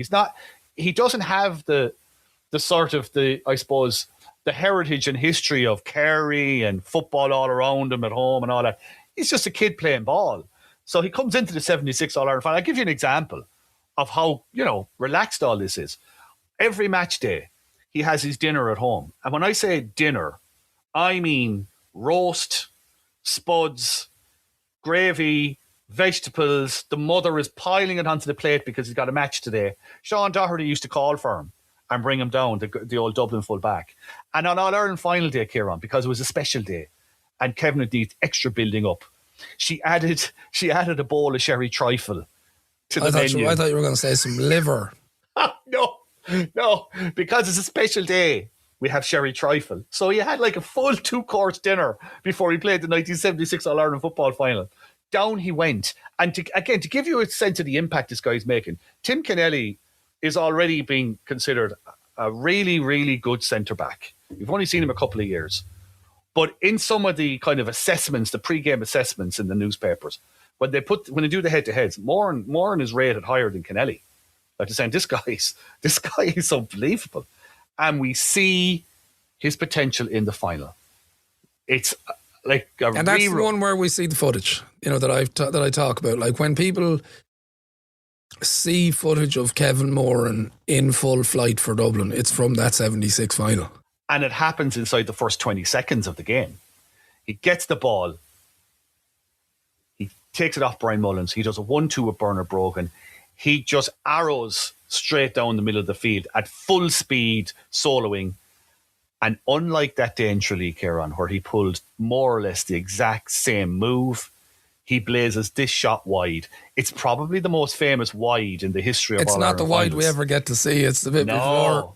He doesn't have the sort of I suppose, the heritage and history of Kerry and football all around him at home and all that. He's just a kid playing ball. So he comes into the 76 All-Ireland final. I'll give you an example of how, relaxed all this is. Every match day, he has his dinner at home. And when I say dinner, I mean roast, spuds, gravy, vegetables. The mother is piling it onto the plate because he's got a match today. Sean Doherty used to call for him and bring him down, the old Dublin full back. And on All-Ireland final day, Ciaran, because it was a special day, and Kevin had needs extra building up, she added a bowl of sherry trifle to the menu. I thought you were going to say some liver. No, because it's a special day, we have sherry trifle. So he had like a full 2-course dinner before he played the 1976 All-Ireland football final. Down he went. And to give you a sense of the impact this guy's making, Tim Kennelly is already being considered a really, really good centre-back. You've only seen him a couple of years. But in some of the kind of assessments, the pre-game assessments in the newspapers, when they do the head-to-heads, Moran is rated higher than Kennelly. Like they're saying, this guy is unbelievable. And we see his potential in the final. It's like and that's the one where we see the footage, that I talk about. Like when people see footage of Kevin Moran in full flight for Dublin, it's from that 76 final. And it happens inside the first 20 seconds of the game. He gets the ball. He takes it off Brian Mullins. He does a 1-2 with Bernard Brogan. He just arrows straight down the middle of the field at full speed, soloing. And unlike that day in Tralee, Ciaran, where he pulled more or less the exact same move, he blazes this shot wide. It's probably the most famous wide in the history of All-Ireland finals. It's not the wide we ever get to see. It's the bit before.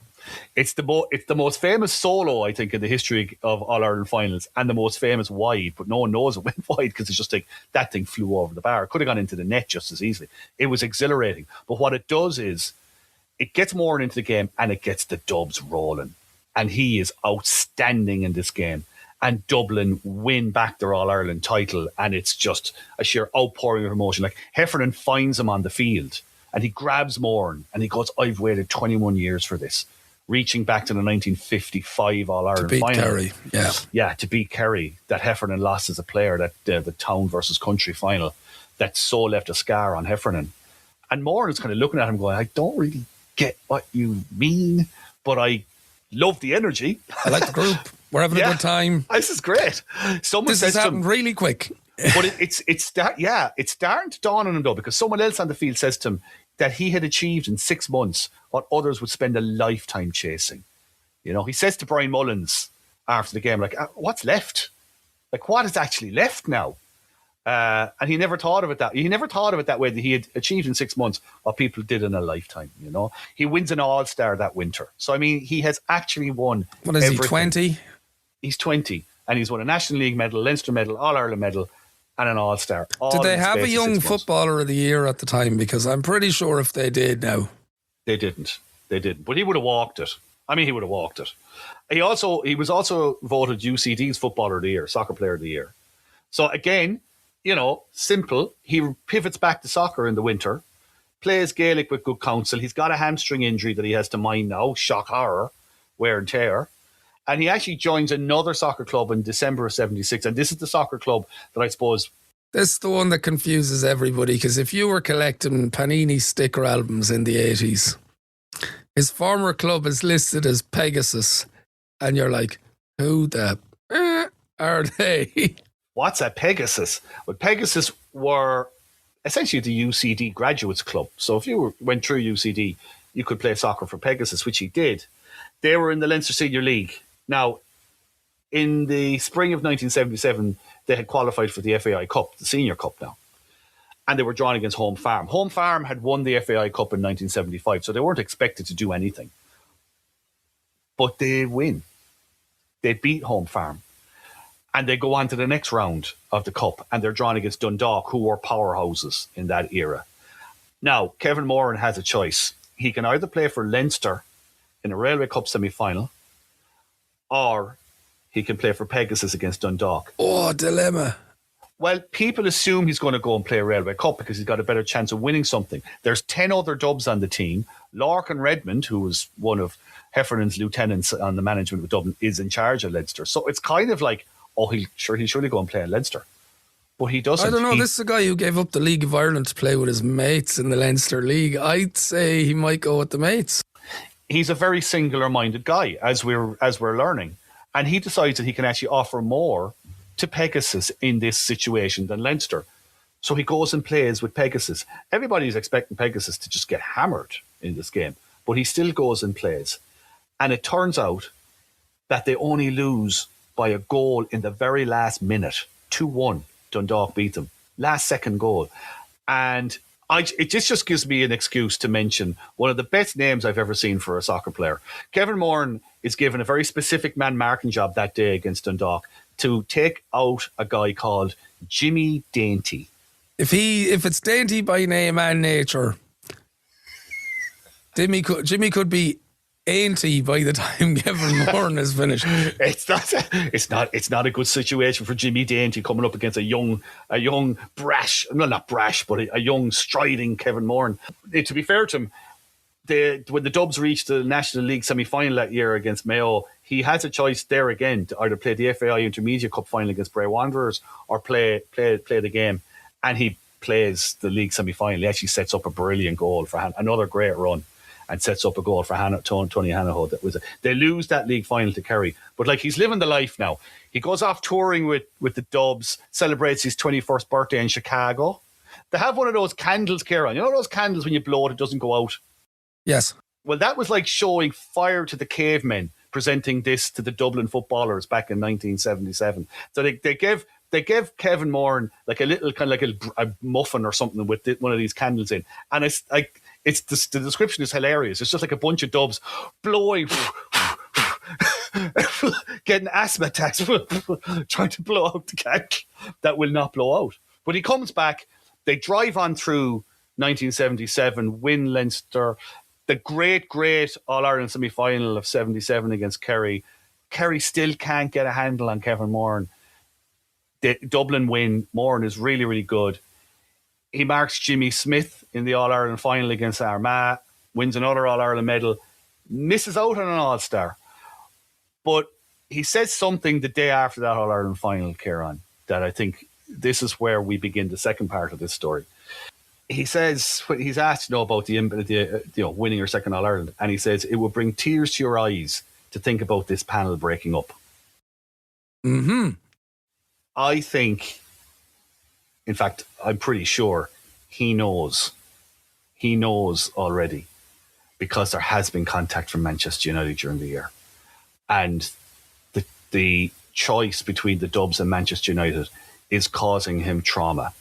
It's the most famous solo, I think, in the history of All-Ireland finals, and the most famous wide, but no one knows it went wide because it's just like that thing flew over the bar. It could have gone into the net just as easily. It was exhilarating. But what it does is it gets Moran into the game and it gets the Dubs rolling. And he is outstanding in this game. And Dublin win back their All-Ireland title, and it's just a sheer outpouring of emotion. Like Heffernan finds him on the field and he grabs Moran and he goes, I've waited 21 years for this. Reaching back to the 1955 All-Ireland final. To beat Kerry, yeah. Yeah, to beat Kerry, that Heffernan lost as a player, that the town versus country final, that so left a scar on Heffernan. And Moran is kind of looking at him going, I don't really get what you mean, but I love the energy. I like the group. We're having a good time. This is great. This has happened really quick. But it's starting to dawn on him though, because someone else on the field says to him that he had achieved in 6 months what others would spend a lifetime chasing. He says to Brian Mullins after the game, like, what's left? Like, what is actually left now? And he never thought of it that. He never thought of it that way, that he had achieved in 6 months what people did in a lifetime. He wins an All-Star that winter. So I mean, he has actually won. What is he? 20? He's 20, and he's won a National League medal, Leinster medal, All Ireland medal, and an All-Star. Did they have a young footballer of the year at the time? Because I'm pretty sure if they did now, they didn't. But he would have walked it. I mean, he would have walked it. He was also voted UCD's Footballer of the Year, Soccer Player of the Year. So again, simple. He pivots back to soccer in the winter, plays Gaelic with good counsel. He's got a hamstring injury that he has to mind now. Shock horror, wear and tear. And he actually joins another soccer club in December of 76. And this is the soccer club that I suppose... This is the one that confuses everybody, because if you were collecting Panini sticker albums in the 80s, his former club is listed as Pegasus. And you're like, who the are they? What's a Pegasus? Well, Pegasus were essentially the UCD graduates club. So if you went through UCD, you could play soccer for Pegasus, which he did. They were in the Leinster Senior League. Now, in the spring of 1977, they had qualified for the FAI Cup, the Senior Cup now. And they were drawn against Home Farm. Home Farm had won the FAI Cup in 1975, so they weren't expected to do anything. But they win. They beat Home Farm. And they go on to the next round of the Cup, and they're drawn against Dundalk, who were powerhouses in that era. Now, Kevin Moran has a choice. He can either play for Leinster in a Railway Cup semi-final, or he can play for Pegasus against Dundalk. Oh, dilemma. Well, people assume he's going to go and play a Railway Cup because he's got a better chance of winning something. There's 10 other Dubs on the team. Larkin Redmond, who was one of Heffernan's lieutenants on the management with Dublin, is in charge of Leinster. So it's kind of like, he'll surely go and play in Leinster. But he doesn't. I don't know. This is a guy who gave up the League of Ireland to play with his mates in the Leinster League. I'd say he might go with the mates. He's a very singular-minded guy, as we're learning. And he decides that he can actually offer more to Pegasus in this situation than Leinster. So he goes and plays with Pegasus. Everybody's expecting Pegasus to just get hammered in this game, but he still goes and plays. And it turns out that they only lose by a goal in the very last minute. 2-1, Dundalk beat them. Last second goal. And it just gives me an excuse to mention one of the best names I've ever seen for a soccer player. Kevin Moran is given a very specific man-marking job that day against Dundalk to take out a guy called Jimmy Dainty. If it's Dainty by name and nature, Jimmy could be Ainty by the time Kevin Moran is finished. It's not a good situation for Jimmy Dainty coming up against a young brash, well, not brash, but a young striding Kevin Moran. To be fair to him, when the Dubs reached the National League semi-final that year against Mayo, he has a choice there again to either play the FAI Intermediate Cup final against Bray Wanderers or play the game, and he plays the league semi-final. He actually sets up a brilliant goal for another great run, and sets up a goal for Tony Hanaho. They lose that league final to Kerry, but he's living the life now. He goes off touring with the Dubs, celebrates his 21st birthday in Chicago. They have one of those candles, Ciaran. You know those candles when you blow it doesn't go out? Yes. Well, that was like showing Fire to the Cavemen, presenting this to the Dublin footballers back in 1977. So they gave Kevin Moran like a little kind of like a muffin or something with one of these candles in, and it's like the description is hilarious. It's just like a bunch of Dubs blowing, getting asthma attacks, trying to blow out the candle that will not blow out. But he comes back. They drive on through 1977, win Leinster. The great All-Ireland semi-final of 77 against Kerry. Kerry still can't get a handle on Kevin Moran. The Dublin win. Moran is really, really good. He marks Jimmy Smith in the All-Ireland final against Armagh, wins another All-Ireland medal, misses out on an All-Star. But he says something the day after that All-Ireland final, Ciaran, that I think this is where we begin the second part of this story. He says, he's asked about the winning your second All-Ireland, and he says, it will bring tears to your eyes to think about this panel breaking up. Mm-hmm. I think, in fact, I'm pretty sure he knows. He knows already, because there has been contact from Manchester United during the year. And the choice between the Dubs and Manchester United is causing him trauma.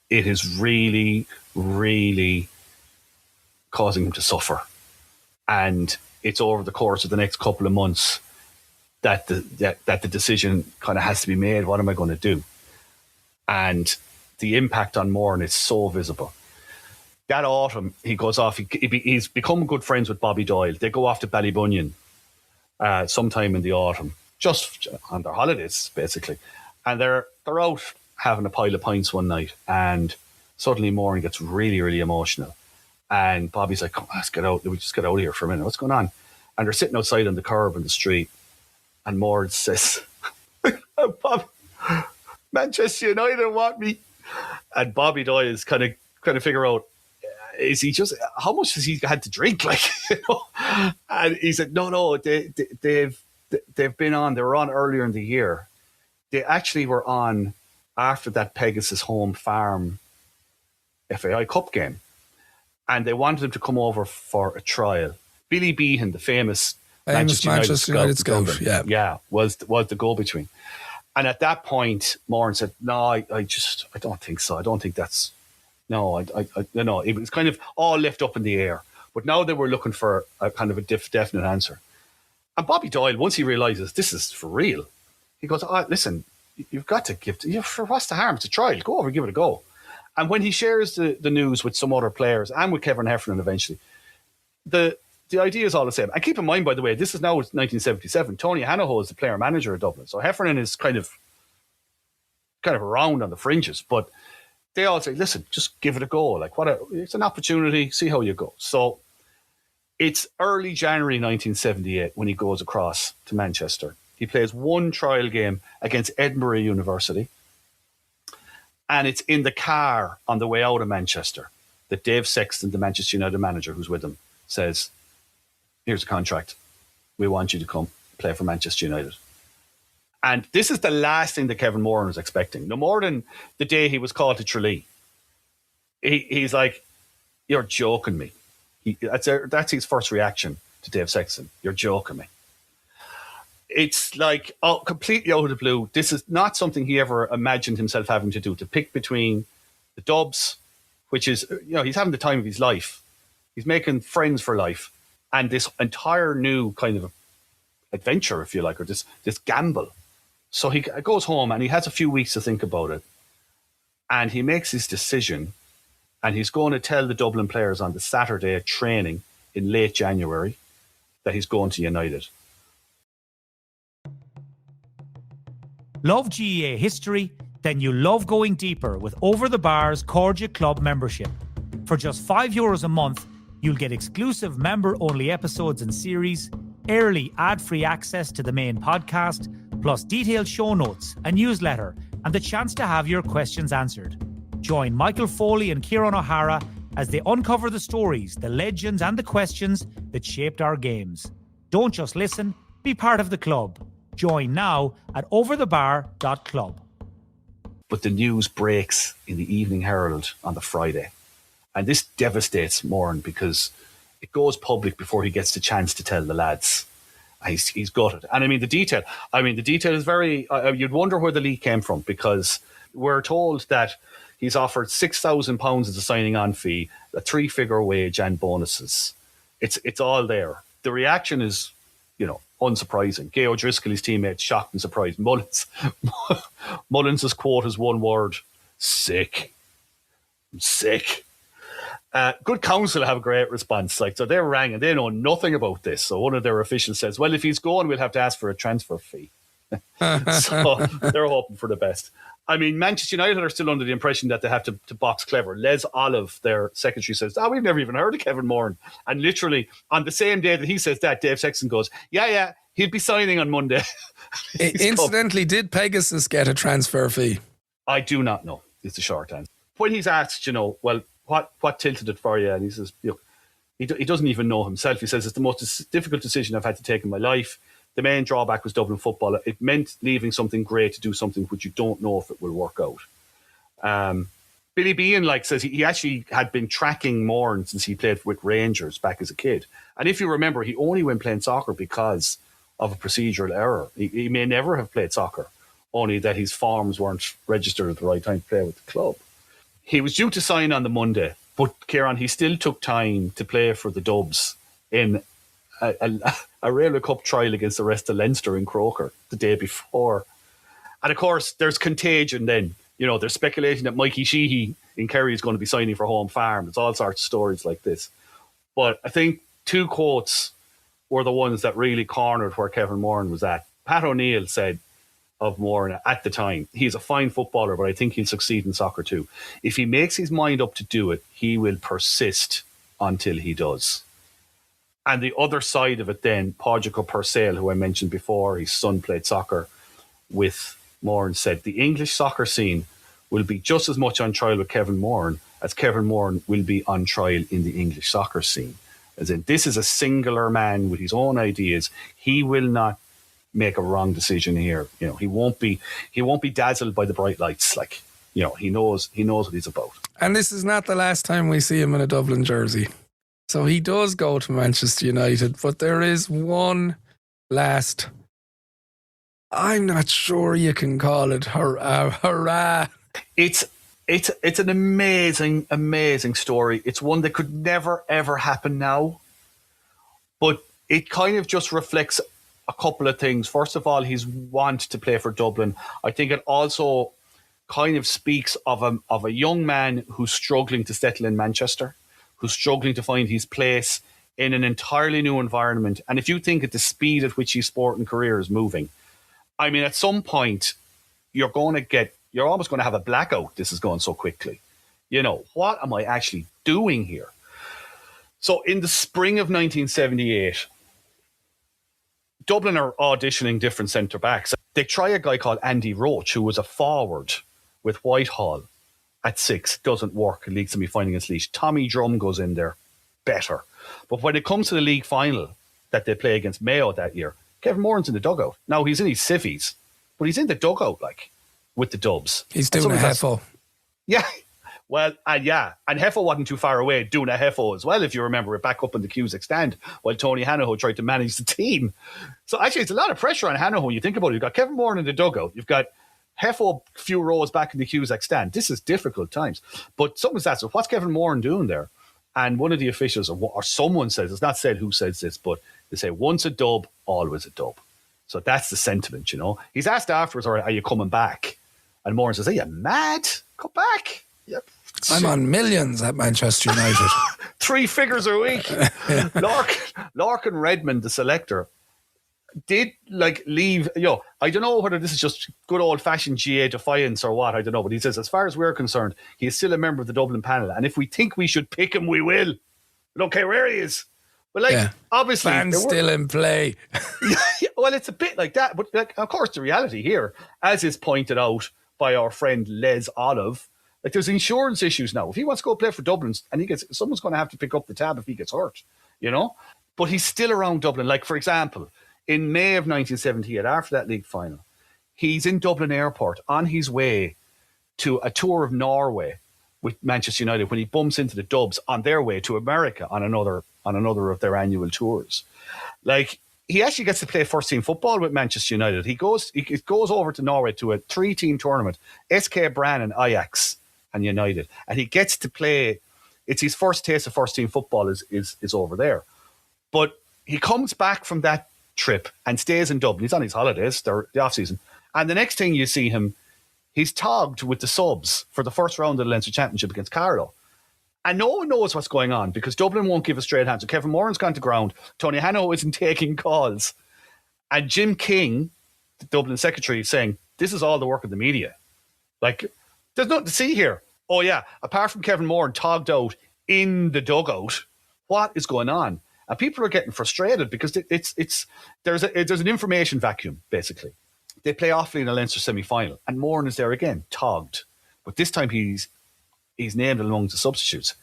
It is really, really causing him to suffer. And it's over the course of the next couple of months that the decision kind of has to be made. What am I going to do? And the impact on Moran is so visible. That autumn, he goes off. He's become good friends with Bobby Doyle. They go off to Ballybunion sometime in the autumn, just on their holidays, basically. And they're out having a pile of pints one night, and suddenly Moran gets really, really emotional. And Bobby's like, "Come on, let's get out. We just get out of here for a minute. What's going on?" And they're sitting outside on the curb in the street, and Moran says, "Bob, Manchester United want me." And Bobby Doyle is kind of figure out, is he just, how much has he had to drink? Like, you know? And he said, no, they've been on, they were on earlier in the year. They actually were on after that Pegasus Home Farm FAI Cup game. And they wanted him to come over for a trial. Billy Behan, the famous Manchester United scout, yeah, was the go-between. And at that point, Moran said, "No, I don't think so. I don't think that's, no, no." It was kind of all left up in the air. But now they were looking for a kind of a definite answer. And Bobby Doyle, once he realises this is for real, he goes, "Listen, you've got to give, for what's the harm? It's a trial. Go over and give it a go." And when he shares the news with some other players and with Kevin Heffernan eventually, the idea is all the same. And keep in mind, by the way, this is now 1977. Tony Hanaho is the player manager of Dublin. So Heffernan is kind of around on the fringes. But they all say, "Listen, just give it a go. Like, it's an opportunity. See how you go." So it's early January 1978 when he goes across to Manchester. He plays one trial game against Edinburgh University. And it's in the car on the way out of Manchester that Dave Sexton, the Manchester United manager who's with him, says, "Here's a contract. We want you to come play for Manchester United." And this is the last thing that Kevin Moran was expecting. No more than the day he was called to Tralee. He's like, "You're joking me." That's his first reaction to Dave Sexton. "You're joking me." It's like, completely out of the blue. This is not something he ever imagined himself having to do, to pick between the Dubs, which is, he's having the time of his life. He's making friends for life. And this entire new kind of adventure, if you like, or this gamble. So he goes home and he has a few weeks to think about it. And he makes his decision. And he's going to tell the Dublin players on the Saturday training in late January that he's going to United. Love GAA history? Then you love going deeper with Over the Bar's Cordia Club membership. For just €5 a month, you'll get exclusive member-only episodes and series, early ad-free access to the main podcast, plus detailed show notes, a newsletter, and the chance to have your questions answered. Join Michael Foley and Ciaran O'Hara as they uncover the stories, the legends, and the questions that shaped our games. Don't just listen, be part of the club. Join now at overthebar.club. But the news breaks in the Evening Herald on the Friday. And this devastates Moran because it goes public before he gets the chance to tell the lads. He's gutted. And the detail is very, you'd wonder where the leak came from, because we're told that he's offered £6,000 as a signing on fee, a 3-figure wage and bonuses. It's all there. The reaction is, unsurprising. Gay O'Driscoll, his teammates, shocked and surprised. Mullins's quote is one word: sick. I'm sick. Good Counsel have a great response. So they rang and they know nothing about this. So one of their officials says, "Well, if he's going, we'll have to ask for a transfer fee." So they're hoping for the best. Manchester United are still under the impression that they have to box clever. Les Olive, their secretary, says, "We've never even heard of Kevin Moran." And literally on the same day that he says that, Dave Sexton goes, yeah, he'll be signing on Monday. Incidentally, did Pegasus get a transfer fee? I do not know, is the short answer. When he's asked, well, what tilted it for you? And he says, He doesn't even know himself. He says, it's the most difficult decision I've had to take in my life. The main drawback was Dublin football. It meant leaving something great to do something which you don't know if it will work out. Billy Behan says he actually had been tracking Moran since he played with Rangers back as a kid. And if you remember, he only went playing soccer because of a procedural error. He may never have played soccer, only that his forms weren't registered at the right time to play with the club. He was due to sign on the Monday, but Ciaran, he still took time to play for the Dubs in a Railway Cup trial against the rest of Leinster in Croker the day before. And of course, there's contagion then. There's speculation that Mikey Sheehy in Kerry is going to be signing for Home Farm. There's all sorts of stories like this. But I think two quotes were the ones that really cornered where Kevin Moran was at. Pat O'Neill said of Moran at the time, he's a fine footballer, but I think he'll succeed in soccer too. If he makes his mind up to do it, he will persist until he does. And the other side of it then, Pádraig Purcell, who I mentioned before, his son played soccer with Moran, said the English soccer scene will be just as much on trial with Kevin Moran as Kevin Moran will be on trial in the English soccer scene. As in, this is a singular man with his own ideas. He will not make a wrong decision here. He won't be dazzled by the bright lights. He knows what he's about. And this is not the last time we see him in a Dublin jersey. So he does go to Manchester United, but there is one last, I'm not sure you can call it hurrah. It's an amazing story. It's one that could never, ever happen now. But it kind of just reflects a couple of things. First of all, his want to play for Dublin. I think it also kind of speaks of a young man who's struggling to settle in Manchester, who's struggling to find his place in an entirely new environment. And if you think at the speed at which his sporting career is moving, I mean, at some point, you're almost going to have a blackout. This is going so quickly. What am I actually doing here? So in the spring of 1978, Dublin are auditioning different centre-backs. They try a guy called Andy Roach, who was a forward with Whitehall at 6. Doesn't work. League semi-final against Laois. Tommy Drum goes in there. Better. But when it comes to the league final that they play against Mayo that year, Kevin Moran's in the dugout. Now, he's in his civvies, but he's in the dugout, with the Dubs. He's doing a Heffo. Yeah. Well, and Heffo wasn't too far away doing a Heffo as well, if you remember it, back up in the Cusack stand, while Tony Hanaho tried to manage the team. So actually, it's a lot of pressure on Hanaho when you think about it. You've got Kevin Moran in the dugout. You've got Heffo a few rows back in the Cusack stand. This is difficult times. But someone's asked, so what's Kevin Moran doing there? And one of the officials, or someone says, it's not said who says this, but they say, once a dub, always a dub. So that's the sentiment, He's asked afterwards, all right, are you coming back? And Moran says, are you mad? Come back. Yep. I'm on millions at Manchester United. 3 figures a week. Larkin Redmond, the selector, did leave. I don't know whether this is just good old fashioned GA defiance or what. I don't know. But he says, as far as we're concerned, he is still a member of the Dublin panel. And if we think we should pick him, we will. We don't care where he is. But obviously, fans still in play. Well, it's a bit like that. But of course, the reality here, as is pointed out by our friend Les Olive, there's insurance issues now. If he wants to go play for Dublin and someone's going to have to pick up the tab if he gets hurt, But he's still around Dublin. For example, in May of 1978, after that league final, he's in Dublin Airport on his way to a tour of Norway with Manchester United when he bumps into the Dubs on their way to America on another of their annual tours. He actually gets to play first team football with Manchester United. He goes over to Norway to a 3-team tournament, SK Brann and Ajax and United, and he gets to play. It's his first taste of first team football is over there. But he comes back from that trip and stays in Dublin. He's on his holidays, the off season, and the next thing you see him, he's tagged with the subs for the first round of the Leinster Championship against Carlow. And no one knows what's going on because Dublin won't give a straight hand. So Kevin Moran's gone to ground. Tony Hanaho isn't taking calls. And Jim King, the Dublin secretary, is saying, this is all the work of the media. There's nothing to see here. Oh, yeah, apart from Kevin Moran togged out in the dugout, what is going on? And people are getting frustrated because there's an information vacuum, basically. They play Offaly in a Leinster semi-final, and Moran is there again, togged. But this time he's named among the substitutes.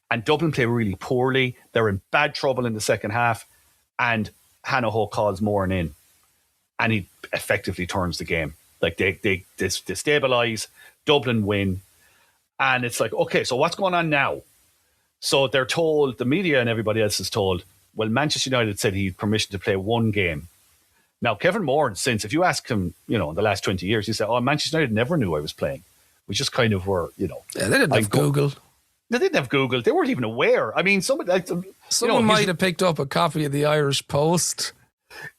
And Dublin play really poorly. They're in bad trouble in the second half. And Hanaho calls Moran in. And he effectively turns the game. Like they stabilise. Dublin win. And it's like, okay, so what's going on now? So they're told, the media and everybody else is told, well, Manchester United said he had permission to play one game. Now, Kevin Moran, since, if you ask him, in the last 20 years, he said, Manchester United never knew I was playing. We just kind of were, Yeah, they didn't have Google. They didn't have Google. They weren't even aware. I mean, someone might have picked up a copy of the Irish Post.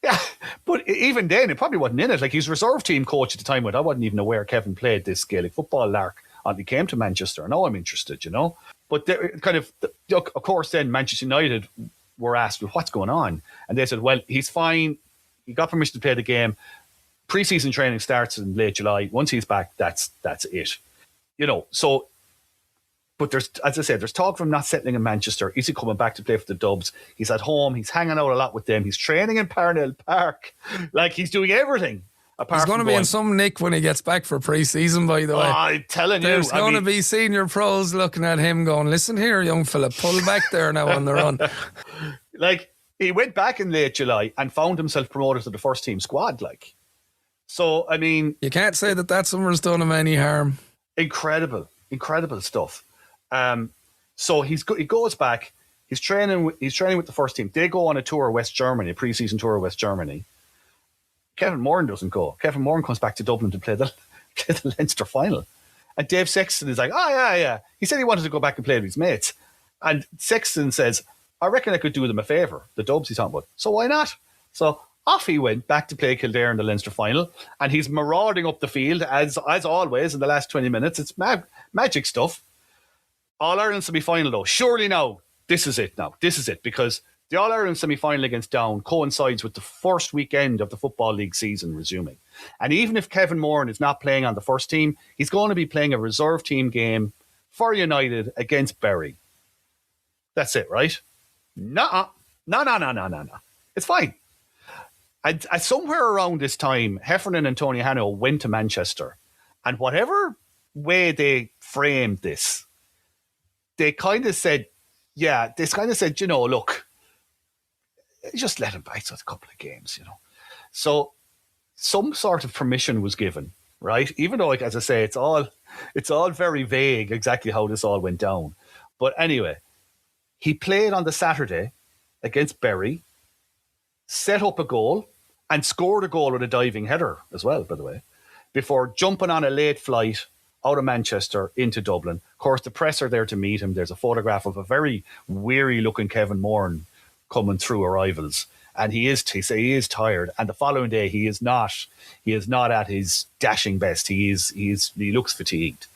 Yeah, but even then, it probably wasn't in it. Like, he's reserve team coach at the time. I wasn't even aware Kevin played this Gaelic football lark until he came to Manchester. Now I'm interested, But of course, then Manchester United were asked, well, what's going on? And they said, well, he's fine. He got permission to play the game. Pre-season training starts in late July. Once he's back, that's it. So... But there's talk of him not settling in Manchester. Is he coming back to play for the Dubs? He's at home. He's hanging out a lot with them. He's training in Parnell Park. Like, he's doing everything. He's going to be in some nick when he gets back for pre-season, by the way. I'm telling you. There's going to be senior pros looking at him going, listen here, young fella, pull back there now on the run. Like, he went back in late July and found himself promoted to the first team squad. Like, so, I mean... You can't say that summer's done him any harm. Incredible stuff. So he goes back. He's training with the first team. They go on a tour of West Germany, a pre-season tour of West Germany. Kevin Moran doesn't go. Kevin Moran comes back to Dublin to play the Leinster final. And Dave Sexton is like, yeah. He said he wanted to go back and play with his mates. And Sexton says, I reckon I could do them a favour. The Dubs he's talking about. So why not? So off he went back to play Kildare in the Leinster final. And he's marauding up the field as always in the last 20 minutes. It's magic stuff. All-Ireland semi-final, though. Surely now, this is it, because the All-Ireland semi-final against Down coincides with the first weekend of the Football League season resuming. And even if Kevin Moran is not playing on the first team, he's going to be playing a reserve team game for United against Bury. That's it, right? No. It's fine. And somewhere around this time, Heffernan and Tony Hanaho went to Manchester. And whatever way they framed this, they kind of said, look, just let him bite a couple of games, So some sort of permission was given, right? Even though, like, as I say, it's all very vague exactly how this all went down. But anyway, he played on the Saturday against Bury, set up a goal, and scored a goal with a diving header as well, by the way, before jumping on a late flight out of Manchester into Dublin. Of course, the press are there to meet him. There's a photograph of a very weary-looking Kevin Moran coming through arrivals, and he is tired. And the following day, he is not at his dashing best. He looks fatigued.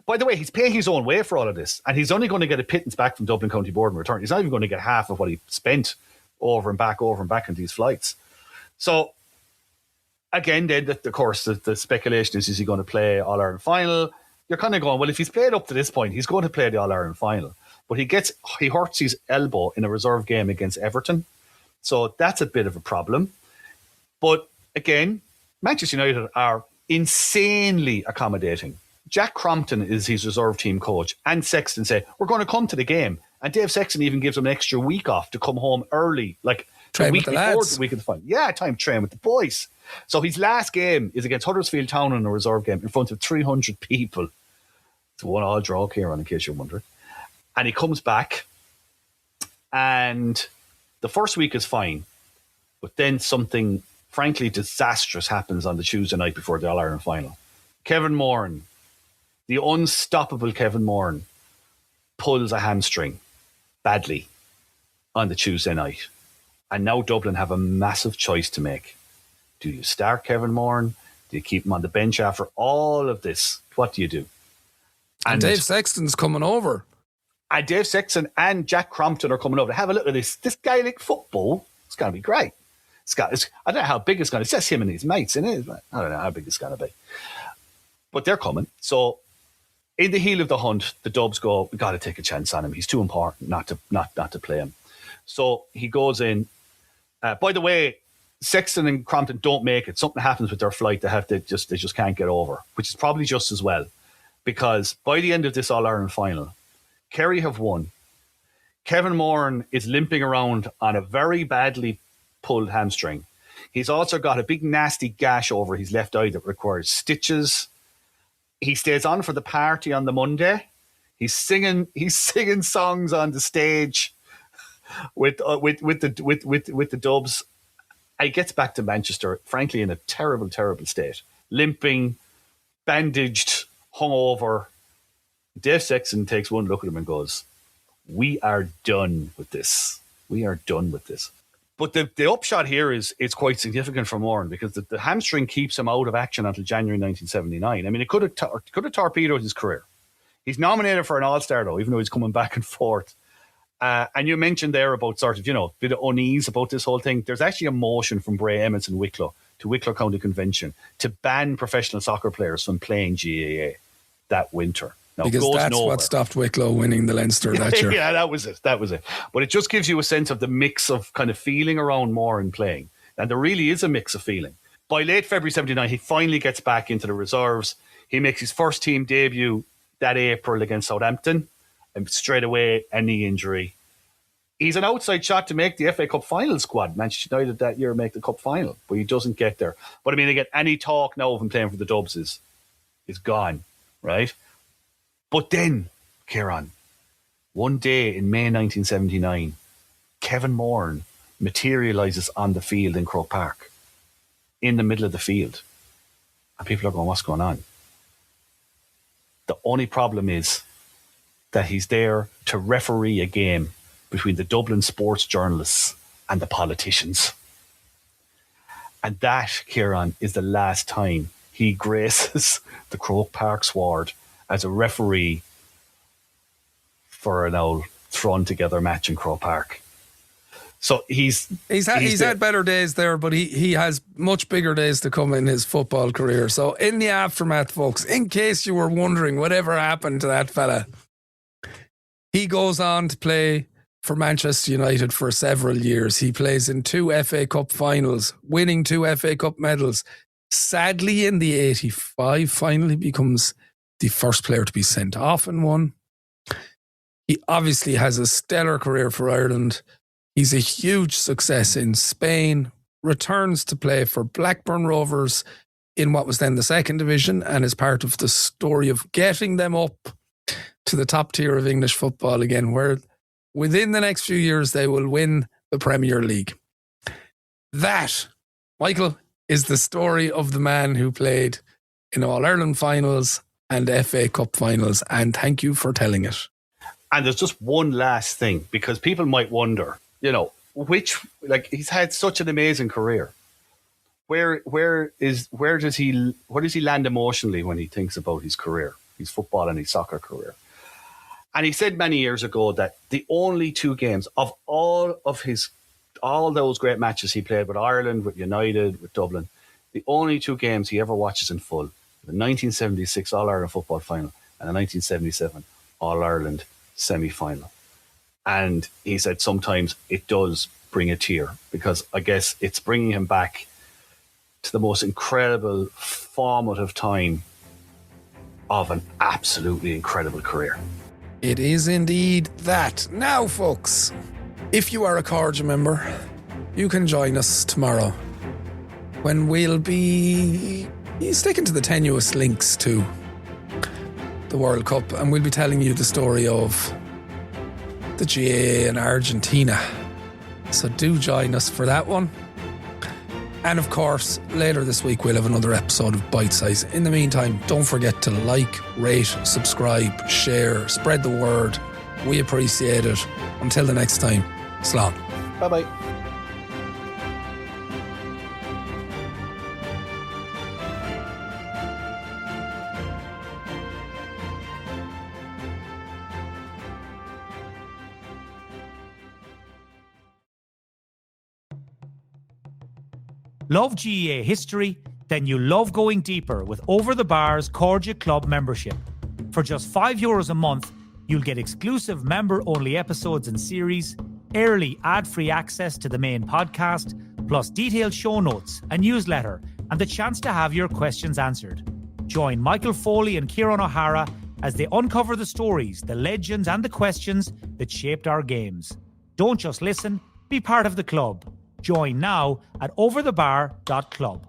By the way, he's paying his own way for all of this, and he's only going to get a pittance back from Dublin County Board in return. He's not even going to get half of what he spent over and back on these flights. So, again, then, of course, the speculation is he going to play All-Ireland final? You're kind of going, well, if he's played up to this point, he's going to play the All-Ireland final. But he hurts his elbow in a reserve game against Everton. So that's a bit of a problem. But again, Manchester United are insanely accommodating. Jack Crompton is his reserve team coach, and Sexton say, we're going to come to the game. And Dave Sexton even gives him an extra week off to come home early, like train the week with the before lads. The week of the final. Yeah, time to train with the boys. So his last game is against Huddersfield Town in a reserve game in front of 300 people. It's a 1-1 draw, Kieran, in case you're wondering. And he comes back, and the first week is fine. But then something, frankly, disastrous happens on the Tuesday night before the All-Ireland final. Kevin Moran, the unstoppable Kevin Moran, pulls a hamstring badly on the Tuesday night. And now Dublin have a massive choice to make. Do you start Kevin Moran? Do you keep him on the bench after all of this? What do you do? And Dave Sexton's coming over. And Dave Sexton and Jack Crompton are coming over to have a look at this. This Gaelic football, it's going to be great. I don't know how big it's going to be. It's just him and his mates, isn't it? I don't know how big it's going to be. But they're coming. So in the heel of the hunt, the Dubs go, we got to take a chance on him. He's too important not to play him. So he goes in. By the way, Sexton and Crompton don't make it. Something happens with their flight. They just can't get over, which is probably just as well. Because by the end of this All-Ireland final, Kerry have won. Kevin Moran is limping around on a very badly pulled hamstring. He's also got a big nasty gash over his left eye that requires stitches. He stays on for the party on the Monday. He's singing songs on the stage with the Dubs. He gets back to Manchester, frankly, in a terrible, terrible state. Limping, bandaged, hungover. Dave Sexton takes one look at him and goes, "We are done with this. We are done with this." But the upshot here is it's quite significant for Moran because the hamstring keeps him out of action until January 1979. I mean, it could have torpedoed his career. He's nominated for an All-Star, though, even though he's coming back and forth. And you mentioned there about sort of, bit of unease about this whole thing. There's actually a motion from Bray Emmons and Wicklow to Wicklow County Convention to ban professional soccer players from playing GAA that winter. Now, because that's nowhere. What stopped Wicklow winning the Leinster that year. Yeah, that was it. But it just gives you a sense of the mix of kind of feeling around Moran playing. And there really is a mix of feeling. By late February 79, he finally gets back into the reserves. He makes his first team debut that April against Southampton. And straight away, a knee injury. He's an outside shot to make the FA Cup final squad. Manchester United that year make the cup final, but he doesn't get there. But I mean, again, any talk now of him playing for the Dubs is gone, right? But then, Ciaran, one day in May 1979, Kevin Moran materialises on the field in Croke Park, in the middle of the field. And people are going, what's going on? The only problem is that he's there to referee a game between the Dublin sports journalists and the politicians. And that, Ciaran, is the last time he graces the Croke Park sward as a referee for an old thrown together match in Croke Park. So he's had better days there, but he has much bigger days to come in his football career. So in the aftermath, folks, in case you were wondering whatever happened to that fella, he goes on to play for Manchester United for several years. He plays in 2 FA Cup finals, winning 2 FA Cup medals. Sadly, in the 85 final, he becomes the first player to be sent off in one. He obviously has a stellar career for Ireland. He's a huge success in Spain, returns to play for Blackburn Rovers in what was then the second division, and is part of the story of getting them up to the top tier of English football again, where within the next few years they will win the Premier League. That, Michael, is the story of the man who played in All-Ireland finals and FA Cup finals, and thank you for telling it. And there's just one last thing, because people might wonder, he's had such an amazing career. Where does he land emotionally when he thinks about his career, his football and his soccer career? And he said many years ago that the only 2 games of all those great matches he played with Ireland, with United, with Dublin, the only 2 games he ever watches in full, the 1976 All-Ireland football final and the 1977 All-Ireland semi-final. And he said sometimes it does bring a tear, because I guess it's bringing him back to the most incredible, formative time of an absolutely incredible career. It is indeed that. Now, folks, if you are a Corja member, you can join us tomorrow when we'll be sticking to the tenuous links to the World Cup, and we'll be telling you the story of the GAA in Argentina. So do join us for that one. And of course, later this week we'll have another episode of Bite Size. In the meantime, don't forget to like, rate, subscribe, share, spread the word. We appreciate it. Until the next time, slán. Bye-bye. Love GAA history? Then you love going deeper with Over the Bar's Corja Club membership. For just €5 a month, you'll get exclusive member-only episodes and series, early ad-free access to the main podcast, plus detailed show notes, a newsletter, and the chance to have your questions answered. Join Michael Foley and Ciaran O'Hara as they uncover the stories, the legends, and the questions that shaped our games. Don't just listen, be part of the club. Join now at overthebar.club.